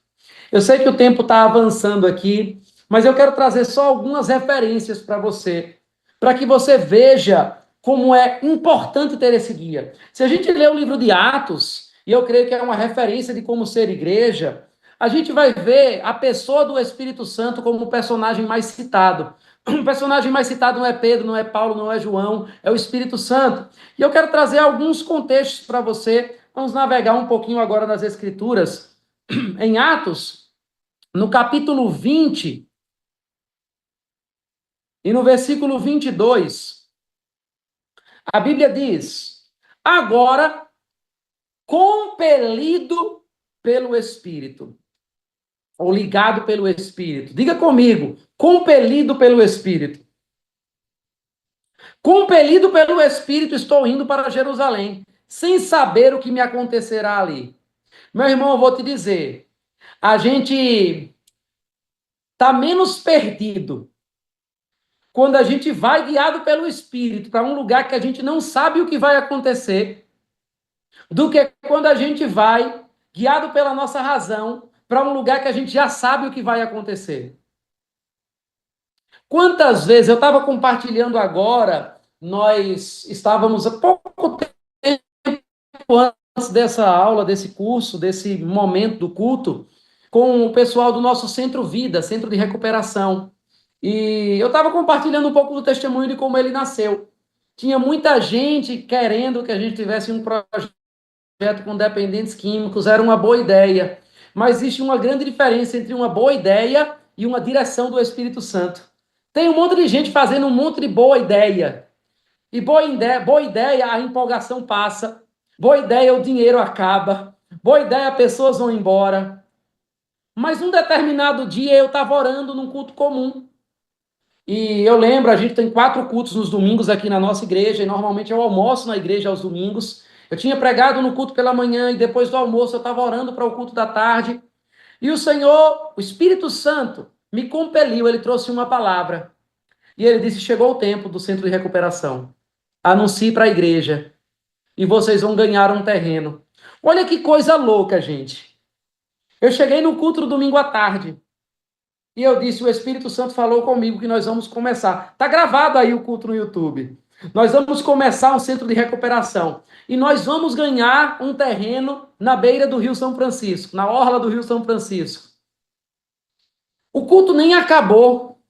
Eu sei que o tempo está avançando aqui, mas eu quero trazer só algumas referências para que você veja como é importante ter esse guia. Se a gente ler o livro de Atos, e eu creio que é uma referência de como ser igreja, a gente vai ver a pessoa do Espírito Santo como o personagem mais citado. O personagem mais citado não é Pedro, não é Paulo, não é João, é o Espírito Santo. E eu quero trazer alguns contextos para você. Vamos navegar um pouquinho agora nas Escrituras. Em Atos, no capítulo 20 e no versículo 22, a Bíblia diz: agora, compelido pelo Espírito. ou ligado pelo Espírito. Diga comigo, compelido pelo Espírito. Compelido pelo Espírito, estou indo para Jerusalém, sem saber o que me acontecerá ali. Meu irmão, eu vou te dizer, a gente está menos perdido quando a gente vai guiado pelo Espírito para um lugar que a gente não sabe o que vai acontecer, do que quando a gente vai guiado pela nossa razão para um lugar que a gente já sabe o que vai acontecer. Quantas vezes eu estava compartilhando agora, nós estávamos há pouco tempo antes dessa aula, desse curso, desse momento do culto, com o pessoal do nosso Centro Vida, Centro de Recuperação. E eu estava compartilhando um pouco do testemunho de como ele nasceu. Tinha muita gente querendo que a gente tivesse um projeto com dependentes químicos, era uma boa ideia. Mas existe uma grande diferença entre uma boa ideia e uma direção do Espírito Santo. Tem um monte de gente fazendo um monte de boa ideia. E boa ideia, a empolgação passa. Boa ideia, o dinheiro acaba. Boa ideia, pessoas vão embora. Mas um determinado dia eu estava orando num culto comum. E eu lembro, a gente tem 4 cultos nos domingos aqui na nossa igreja, e normalmente eu almoço na igreja aos domingos. Eu tinha pregado no culto pela manhã, e depois do almoço eu estava orando para o culto da tarde. E o Senhor, o Espírito Santo, me compeliu, ele trouxe uma palavra. E ele disse: chegou o tempo do centro de recuperação. Anuncie para a igreja e vocês vão ganhar um terreno. Olha que coisa louca, gente. Eu cheguei no culto do domingo à tarde e eu disse: o Espírito Santo falou comigo que nós vamos começar. Está gravado aí o culto no YouTube. Nós vamos começar um centro de recuperação e nós vamos ganhar um terreno na beira do Rio São Francisco, na orla do Rio São Francisco. O culto nem acabou.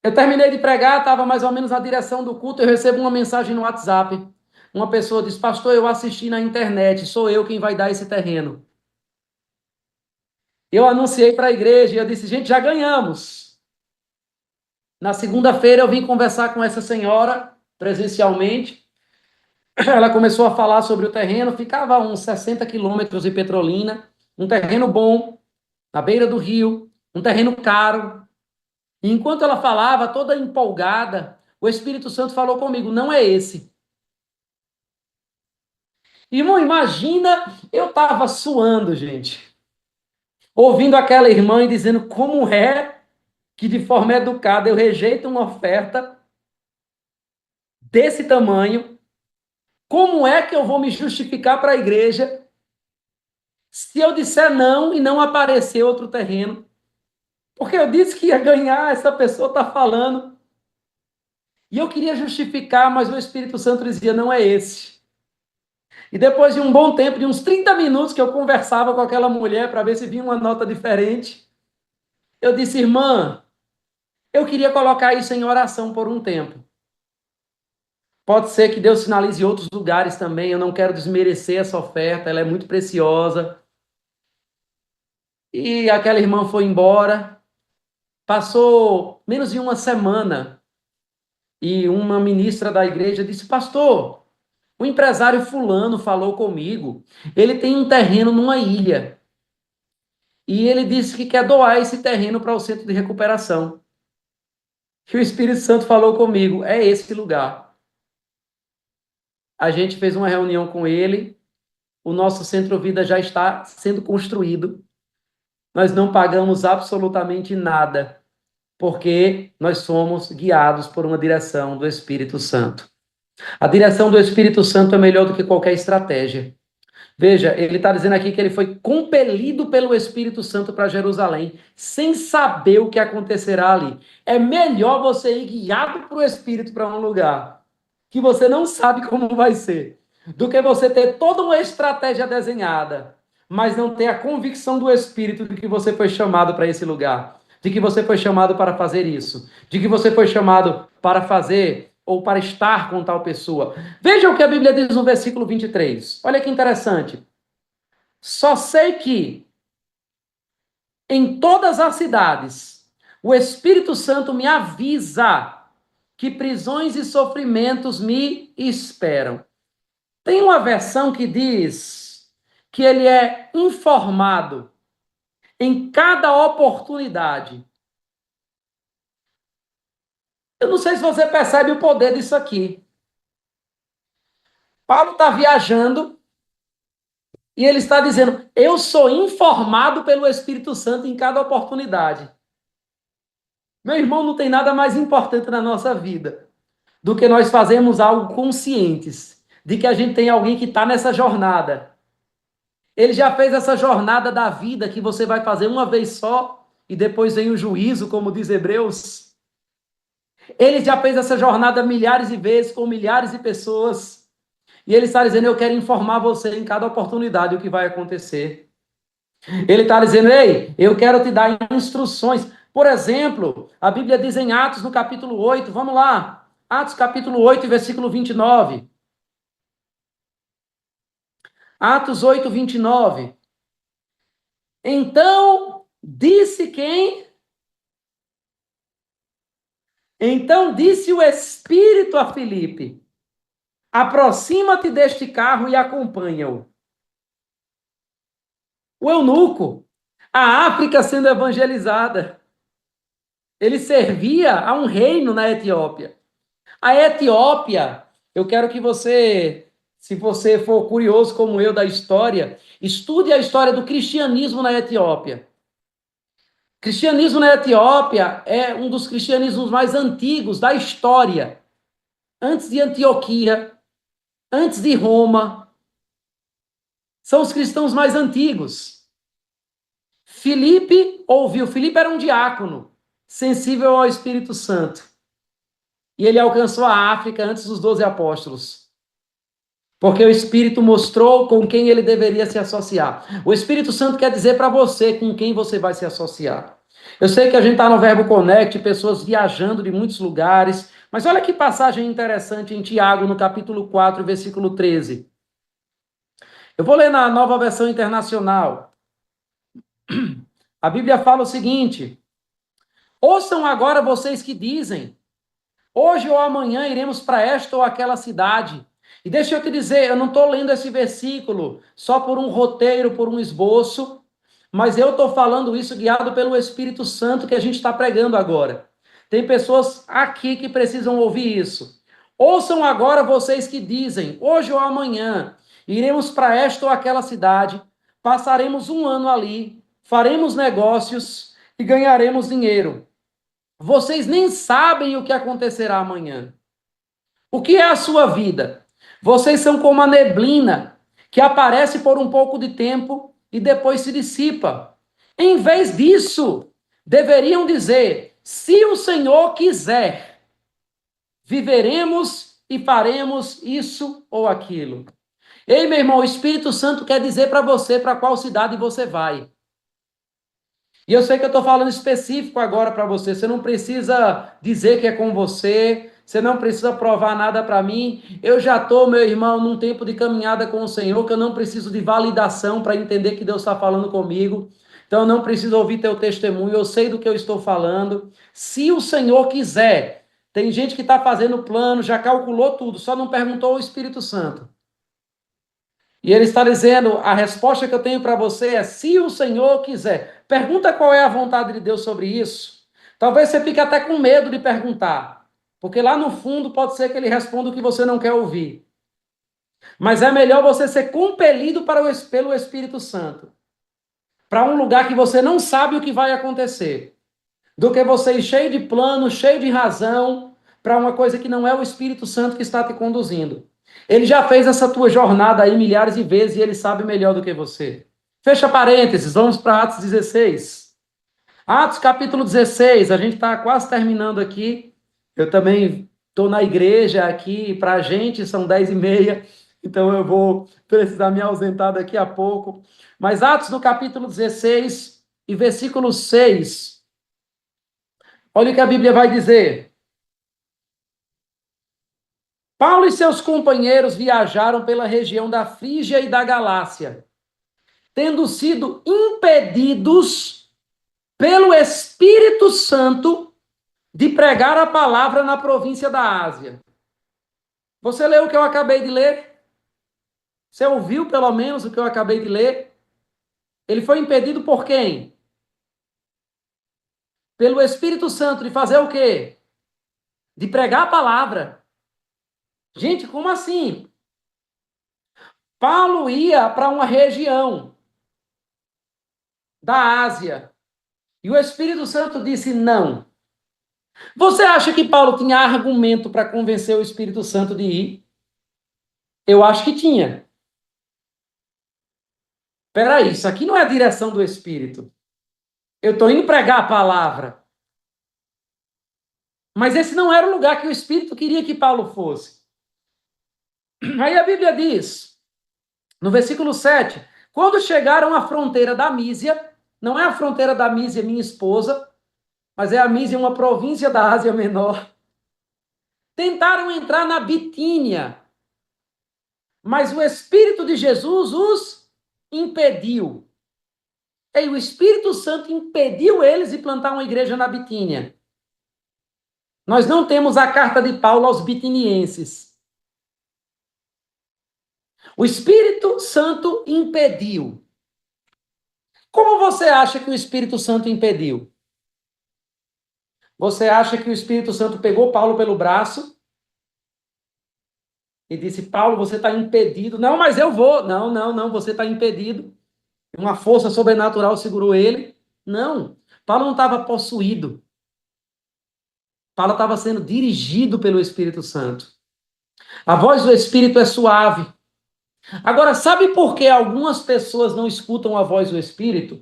Eu terminei de pregar, estava mais ou menos na direção do culto, eu recebo uma mensagem no WhatsApp. Uma pessoa diz: pastor, eu assisti na internet, sou eu quem vai dar esse terreno. Eu anunciei para a igreja e eu disse: gente, já ganhamos. Na segunda-feira eu vim conversar com essa senhora presencialmente. Ela começou a falar sobre o terreno, ficava a uns 60 quilômetros de Petrolina, um terreno bom, na beira do rio, um terreno caro. E enquanto ela falava, toda empolgada, o Espírito Santo falou comigo: não é esse. Irmão, imagina, eu estava suando, gente, ouvindo aquela irmã e dizendo como é que, de forma educada, eu rejeito uma oferta desse tamanho. Como é que eu vou me justificar para a igreja se eu disser não e não aparecer outro terreno? Porque eu disse que ia ganhar, essa pessoa está falando. E eu queria justificar, mas o Espírito Santo dizia: não é esse. E depois de um bom tempo, de uns 30 minutos que eu conversava com aquela mulher para ver se vinha uma nota diferente, eu disse: irmã, eu queria colocar isso em oração por um tempo. Pode ser que Deus sinalize outros lugares também. Eu não quero desmerecer essa oferta, ela é muito preciosa. E aquela irmã foi embora. Passou menos de uma semana e uma ministra da igreja disse: pastor, o empresário fulano falou comigo. Ele tem um terreno numa ilha. E ele disse que quer doar esse terreno para o centro de recuperação. E o Espírito Santo falou comigo: é esse lugar. A gente fez uma reunião com ele. O nosso Centro Vida já está sendo construído. Nós não pagamos absolutamente nada, porque nós somos guiados por uma direção do Espírito Santo. A direção do Espírito Santo é melhor do que qualquer estratégia. Veja, ele está dizendo aqui que ele foi compelido pelo Espírito Santo para Jerusalém, sem saber o que acontecerá ali. É melhor você ir guiado por o Espírito para um lugar que você não sabe como vai ser, do que você ter toda uma estratégia desenhada, mas não ter a convicção do Espírito de que você foi chamado para esse lugar, de que você foi chamado para fazer isso, de que você foi chamado para fazer ou para estar com tal pessoa. Veja o que a Bíblia diz no versículo 23. Olha que interessante. Só sei que em todas as cidades o Espírito Santo me avisa que prisões e sofrimentos me esperam. Tem uma versão que diz que ele é informado em cada oportunidade. Eu não sei se você percebe o poder disso aqui. Paulo está viajando e ele está dizendo: eu sou informado pelo Espírito Santo em cada oportunidade. Meu irmão, não tem nada mais importante na nossa vida do que nós fazermos algo conscientes de que a gente tem alguém que está nessa jornada. Ele já fez essa jornada da vida que você vai fazer uma vez só e depois vem o juízo, como diz Hebreus. Ele já fez essa jornada milhares de vezes com milhares de pessoas. E ele está dizendo: eu quero informar você em cada oportunidade o que vai acontecer. Ele está dizendo: ei, eu quero te dar instruções. Por exemplo, a Bíblia diz em Atos, no capítulo 8, vamos lá. Atos, capítulo 8, versículo 29. Atos 8, 29. Então, disse quem? Então disse o Espírito a Filipe: aproxima-te deste carro e acompanha-o. O eunuco, a África sendo evangelizada. Ele servia a um reino na Etiópia. A Etiópia, eu quero que você, se você for curioso como eu da história, estude a história do cristianismo na Etiópia. O cristianismo na Etiópia é um dos cristianismos mais antigos da história. Antes de Antioquia, antes de Roma, são os cristãos mais antigos. Filipe era um diácono, sensível ao Espírito Santo. E ele alcançou a África antes dos 12 apóstolos. Porque o Espírito mostrou com quem ele deveria se associar. O Espírito Santo quer dizer para você com quem você vai se associar. Eu sei que a gente está no Verbo Connect, pessoas viajando de muitos lugares, mas olha que passagem interessante em Tiago, no capítulo 4, versículo 13. Eu vou ler na Nova Versão Internacional. A Bíblia fala o seguinte: ouçam agora vocês que dizem, hoje ou amanhã iremos para esta ou aquela cidade. E deixa eu te dizer, eu não estou lendo esse versículo só por um roteiro, por um esboço, mas eu estou falando isso guiado pelo Espírito Santo que a gente está pregando agora. Tem pessoas aqui que precisam ouvir isso. Ouçam agora vocês que dizem, hoje ou amanhã, iremos para esta ou aquela cidade, passaremos um ano ali, faremos negócios e ganharemos dinheiro. Vocês nem sabem o que acontecerá amanhã. O que é a sua vida? Vocês são como a neblina que aparece por um pouco de tempo e depois se dissipa. Em vez disso, deveriam dizer: se o Senhor quiser, viveremos e faremos isso ou aquilo. Ei, meu irmão, o Espírito Santo quer dizer para você para qual cidade você vai. E eu sei que eu estou falando específico agora para você. Você não precisa dizer que é com você. Você não precisa provar nada para mim. Eu já estou, meu irmão, num tempo de caminhada com o Senhor, que eu não preciso de validação para entender que Deus está falando comigo. Então eu não preciso ouvir teu testemunho. Eu sei do que eu estou falando. Se o Senhor quiser. Tem gente que está fazendo plano, já calculou tudo, só não perguntou ao Espírito Santo. E ele está dizendo, a resposta que eu tenho para você é, se o Senhor quiser. Pergunta qual é a vontade de Deus sobre isso. Talvez você fique até com medo de perguntar, porque lá no fundo pode ser que ele responda o que você não quer ouvir. Mas é melhor você ser compelido pelo Espírito Santo, para um lugar que você não sabe o que vai acontecer, do que você ir cheio de plano, cheio de razão, para uma coisa que não é o Espírito Santo que está te conduzindo. Ele já fez essa tua jornada aí milhares de vezes e ele sabe melhor do que você. Fecha parênteses, vamos para Atos 16. Atos capítulo 16, a gente está quase terminando aqui. Eu também estou na igreja aqui, para a gente são 10h30, então eu vou precisar me ausentar daqui a pouco. Mas Atos no capítulo 16 e versículo 6, olha o que a Bíblia vai dizer. Paulo e seus companheiros viajaram pela região da Frígia e da Galácia, tendo sido impedidos pelo Espírito Santo de pregar a palavra na província da Ásia. Você leu o que eu acabei de ler? Você ouviu pelo menos o que eu acabei de ler? Ele foi impedido por quem? pelo Espírito Santo de fazer o quê? De pregar a palavra. Gente, como assim? Paulo ia para uma região da Ásia e o Espírito Santo disse não. Você acha que Paulo tinha argumento para convencer o Espírito Santo de ir? Eu acho que tinha. Peraí, isso aqui não é a direção do Espírito. Eu estou indo pregar a palavra. Mas esse não era o lugar que o Espírito queria que Paulo fosse. Aí a Bíblia diz, no versículo 7, quando chegaram à fronteira da Mísia, não é a fronteira da Mísia, minha esposa, mas é a Mísia, uma província da Ásia Menor. Tentaram entrar na Bitínia, mas o Espírito de Jesus os impediu. E o Espírito Santo impediu eles de plantar uma igreja na Bitínia. Nós não temos a carta de Paulo aos bitinienses. O Espírito Santo impediu. Como você acha que o Espírito Santo impediu? Você acha que o Espírito Santo pegou Paulo pelo braço e disse, Paulo, você está impedido. Não, mas eu vou. Não, não, não, você está impedido. Uma força sobrenatural segurou ele. Não, Paulo não estava possuído. Paulo estava sendo dirigido pelo Espírito Santo. A voz do Espírito é suave. Agora, sabe por que algumas pessoas não escutam a voz do Espírito?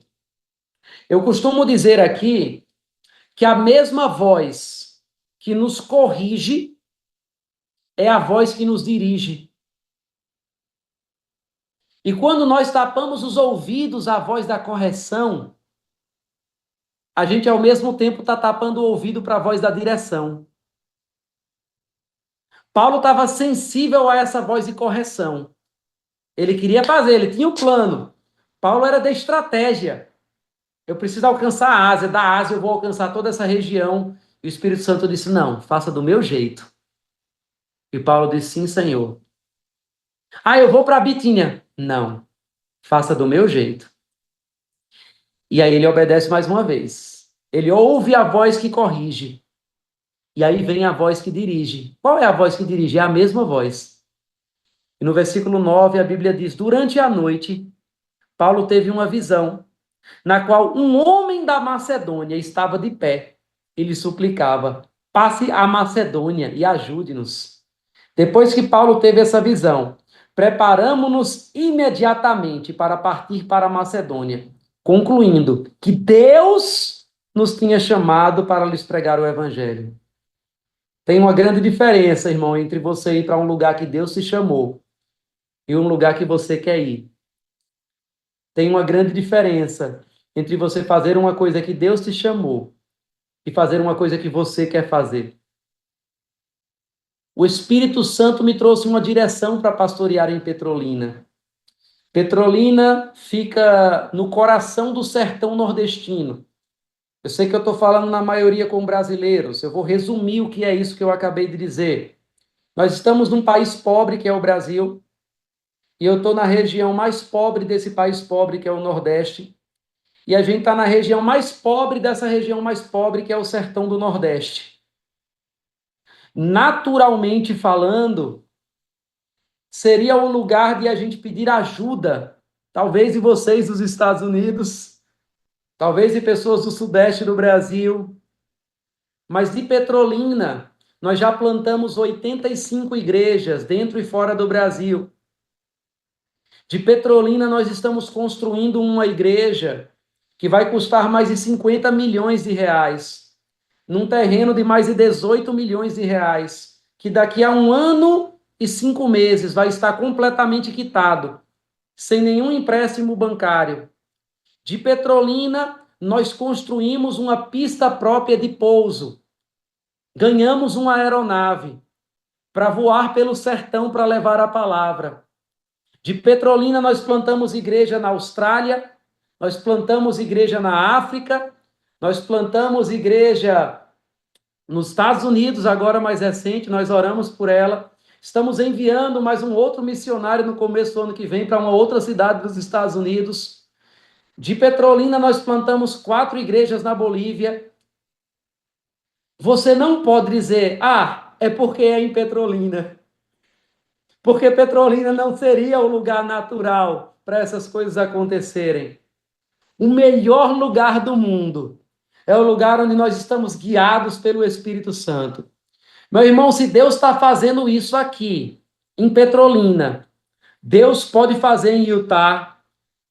Eu costumo dizer aqui que a mesma voz que nos corrige é a voz que nos dirige. E quando nós tapamos os ouvidos à voz da correção, a gente ao mesmo tempo está tapando o ouvido para a voz da direção. Paulo estava sensível a essa voz de correção. Ele queria fazer, ele tinha um plano. Paulo era da estratégia. Eu preciso alcançar a Ásia. Da Ásia eu vou alcançar toda essa região. E o Espírito Santo disse, não, faça do meu jeito. E Paulo disse, sim, Senhor. Ah, eu vou para a Bitínia. Não, faça do meu jeito. E aí ele obedece mais uma vez. Ele ouve a voz que corrige. E aí vem a voz que dirige. Qual é a voz que dirige? É a mesma voz. E no versículo 9 a Bíblia diz, durante a noite, Paulo teve uma visão, na qual um homem da Macedônia estava de pé. Ele suplicava, passe a Macedônia e ajude-nos. Depois que Paulo teve essa visão, preparamos-nos imediatamente para partir para a Macedônia, concluindo que Deus nos tinha chamado para lhes pregar o evangelho. Tem uma grande diferença, irmão, entre você ir para um lugar que Deus te chamou e um lugar que você quer ir. Tem uma grande diferença entre você fazer uma coisa que Deus te chamou e fazer uma coisa que você quer fazer. O Espírito Santo me trouxe uma direção para pastorear em Petrolina. Petrolina fica no coração do sertão nordestino. Eu sei que eu estou falando na maioria com brasileiros. Eu vou resumir o que é isso que eu acabei de dizer. Nós estamos num país pobre, que é o Brasil, e eu estou na região mais pobre desse país pobre, que é o Nordeste, e a gente está na região mais pobre dessa região mais pobre, que é o sertão do Nordeste. Naturalmente falando, seria o lugar de a gente pedir ajuda, talvez de vocês dos Estados Unidos, talvez de pessoas do Sudeste do Brasil, mas de Petrolina, nós já plantamos 85 igrejas dentro e fora do Brasil. De Petrolina, nós estamos construindo uma igreja que vai custar mais de 50 milhões de reais, num terreno de mais de 18 milhões de reais, que daqui a 1 ano e 5 meses vai estar completamente quitado, sem nenhum empréstimo bancário. De Petrolina, nós construímos uma pista própria de pouso. Ganhamos uma aeronave para voar pelo sertão para levar a palavra. De Petrolina, nós plantamos igreja na Austrália, nós plantamos igreja na África, nós plantamos igreja nos Estados Unidos, agora mais recente, nós oramos por ela. Estamos enviando mais um outro missionário no começo do ano que vem para uma outra cidade dos Estados Unidos. De Petrolina, nós plantamos 4 igrejas na Bolívia. Você não pode dizer, é porque é em Petrolina. Porque Petrolina não seria o lugar natural para essas coisas acontecerem. O melhor lugar do mundo é o lugar onde nós estamos guiados pelo Espírito Santo. Meu irmão, se Deus está fazendo isso aqui, em Petrolina, Deus pode fazer em Utah,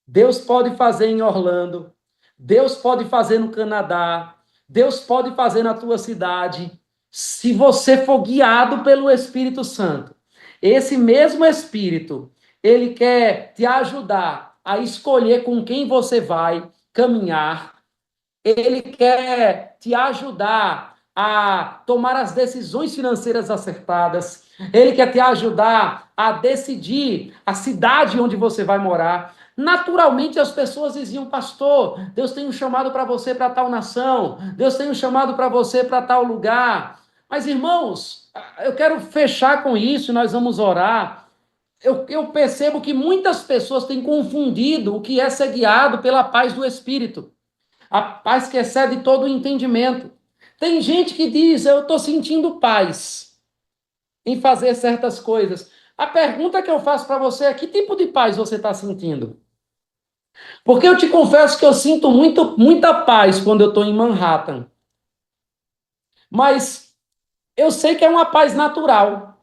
Deus pode fazer em Orlando, Deus pode fazer no Canadá, Deus pode fazer na tua cidade, se você for guiado pelo Espírito Santo. Esse mesmo Espírito, ele quer te ajudar a escolher com quem você vai caminhar, ele quer te ajudar a tomar as decisões financeiras acertadas, ele quer te ajudar a decidir a cidade onde você vai morar. Naturalmente as pessoas diziam, pastor, Deus tem um chamado para você para tal nação, Deus tem um chamado para você para tal lugar. Mas irmãos, eu quero fechar com isso, nós vamos orar. Eu percebo que muitas pessoas têm confundido o que é ser guiado pela paz do Espírito. A paz que excede todo o entendimento. Tem gente que diz, eu estou sentindo paz em fazer certas coisas. A pergunta que eu faço para você é, que tipo de paz você está sentindo? Porque eu te confesso que eu sinto muita paz quando eu estou em Manhattan. Mas eu sei que é uma paz natural.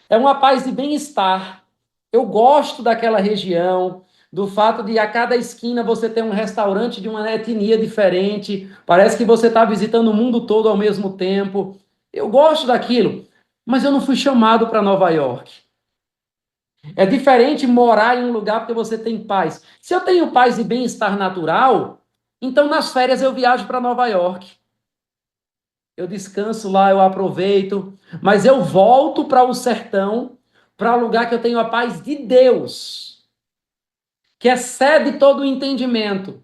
É uma paz de bem-estar. Eu gosto daquela região, do fato de a cada esquina você ter um restaurante de uma etnia diferente. Parece que você está visitando o mundo todo ao mesmo tempo. Eu gosto daquilo, mas eu não fui chamado para Nova York. É diferente morar em um lugar porque você tem paz. Se eu tenho paz e bem-estar natural, então nas férias eu viajo para Nova York. Eu descanso lá, eu aproveito, mas eu volto para o sertão, para o lugar que eu tenho a paz de Deus, que excede todo o entendimento.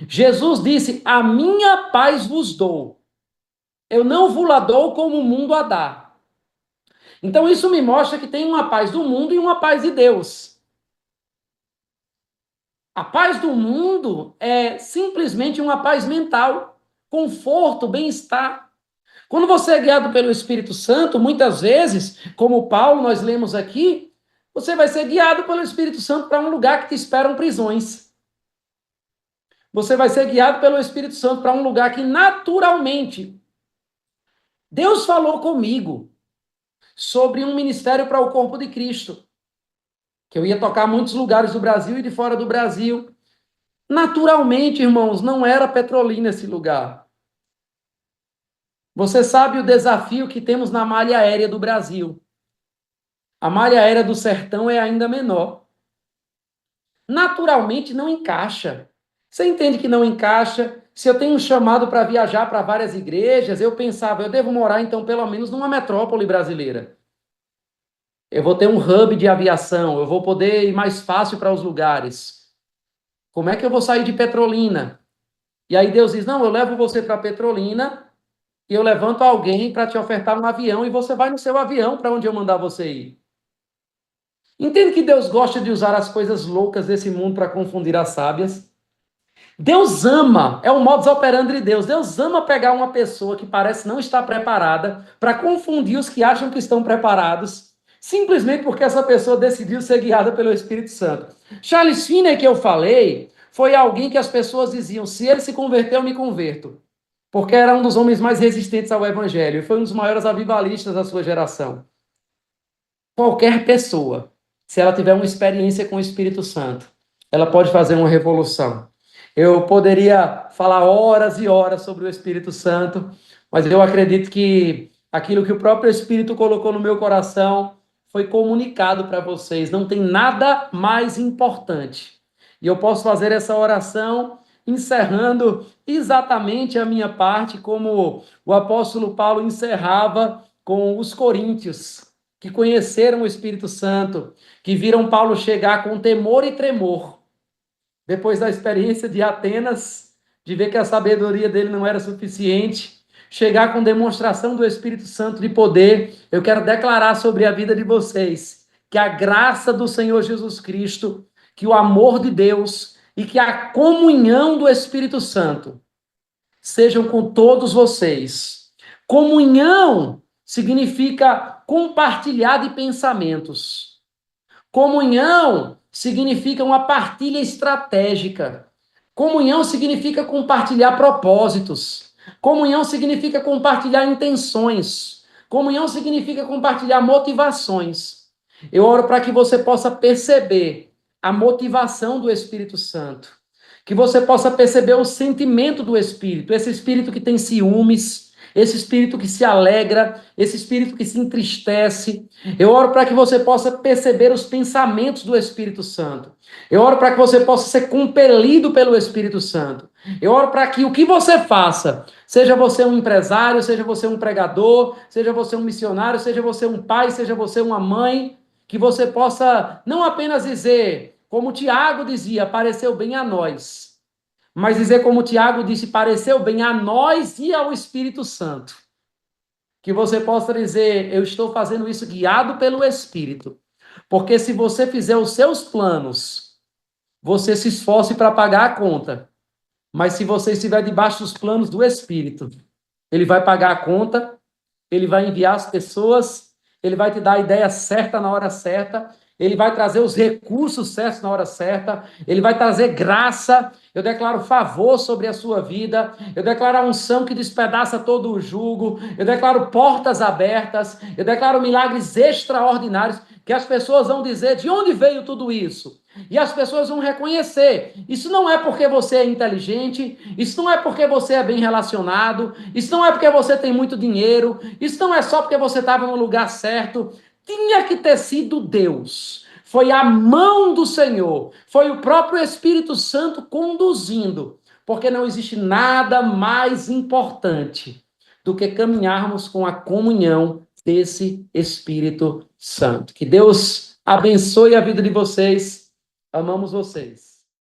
Jesus disse: a minha paz vos dou, eu não vos la dou como o mundo a dá. Então isso me mostra que tem uma paz do mundo e uma paz de Deus. A paz do mundo é simplesmente uma paz mental, conforto, bem-estar. Quando você é guiado pelo Espírito Santo, muitas vezes, como Paulo, nós lemos aqui, você vai ser guiado pelo Espírito Santo para um lugar que te esperam prisões. Você vai ser guiado pelo Espírito Santo para um lugar que naturalmente Deus falou comigo sobre um ministério para o corpo de Cristo, que eu ia tocar muitos lugares do Brasil e de fora do Brasil. Naturalmente, irmãos, não era Petrolina esse lugar. Você sabe o desafio que temos na malha aérea do Brasil. A malha aérea do sertão é ainda menor. Naturalmente não encaixa. Você entende que não encaixa? Se eu tenho um chamado para viajar para várias igrejas, eu pensava, eu devo morar então pelo menos numa metrópole brasileira. Eu vou ter um hub de aviação, eu vou poder ir mais fácil para os lugares. Como é que eu vou sair de Petrolina? E aí Deus diz, não, eu levo você para Petrolina e eu levanto alguém para te ofertar um avião e você vai no seu avião para onde eu mandar você ir. Entende que Deus gosta de usar as coisas loucas desse mundo para confundir as sábias? Deus ama, é o modus operandi de Deus. Deus ama pegar uma pessoa que parece não estar preparada para confundir os que acham que estão preparados, simplesmente porque essa pessoa decidiu ser guiada pelo Espírito Santo. Charles Finney, que eu falei, foi alguém que as pessoas diziam, se ele se converter, eu me converto. Porque era um dos homens mais resistentes ao evangelho e foi um dos maiores avivalistas da sua geração. Qualquer pessoa, se ela tiver uma experiência com o Espírito Santo, ela pode fazer uma revolução. Eu poderia falar horas e horas sobre o Espírito Santo, mas eu acredito que aquilo que o próprio Espírito colocou no meu coração foi comunicado para vocês. Não tem nada mais importante. E eu posso fazer essa oração encerrando exatamente a minha parte, como o apóstolo Paulo encerrava com os coríntios, que conheceram o Espírito Santo, que viram Paulo chegar com temor e tremor, depois da experiência de Atenas, de ver que a sabedoria dele não era suficiente, chegar com demonstração do Espírito Santo de poder. Eu quero declarar sobre a vida de vocês que a graça do Senhor Jesus Cristo, que o amor de Deus e que a comunhão do Espírito Santo sejam com todos vocês, Comunhão significa compartilhar de pensamentos. Comunhão significa uma partilha estratégica. Comunhão significa compartilhar propósitos. Comunhão significa compartilhar intenções. Comunhão significa compartilhar motivações. Eu oro para que você possa perceber a motivação do Espírito Santo. Que você possa perceber o sentimento do Espírito. Esse Espírito que tem ciúmes, esse espírito que se alegra, esse espírito que se entristece. Eu oro para que você possa perceber os pensamentos do Espírito Santo. Eu oro para que você possa ser compelido pelo Espírito Santo. Eu oro para que o que você faça, seja você um empresário, seja você um pregador, seja você um missionário, seja você um pai, seja você uma mãe, que você possa não apenas dizer, como Tiago dizia, pareceu bem a nós, mas dizer como Tiago disse, pareceu bem a nós e ao Espírito Santo. Que você possa dizer, eu estou fazendo isso guiado pelo Espírito. Porque se você fizer os seus planos, você se esforce para pagar a conta. Mas se você estiver debaixo dos planos do Espírito, ele vai pagar a conta, ele vai enviar as pessoas, ele vai te dar a ideia certa na hora certa, ele vai trazer os recursos certos na hora certa, ele vai trazer graça. Eu declaro favor sobre a sua vida, eu declaro a unção que despedaça todo o jugo, eu declaro portas abertas, eu declaro milagres extraordinários, que as pessoas vão dizer de onde veio tudo isso. E as pessoas vão reconhecer. Isso não é porque você é inteligente, isso não é porque você é bem relacionado, isso não é porque você tem muito dinheiro, isso não é só porque você estava no lugar certo. Tinha que ter sido Deus. Foi a mão do Senhor, foi o próprio Espírito Santo conduzindo, porque não existe nada mais importante do que caminharmos com a comunhão desse Espírito Santo. Que Deus abençoe a vida de vocês. Amamos vocês.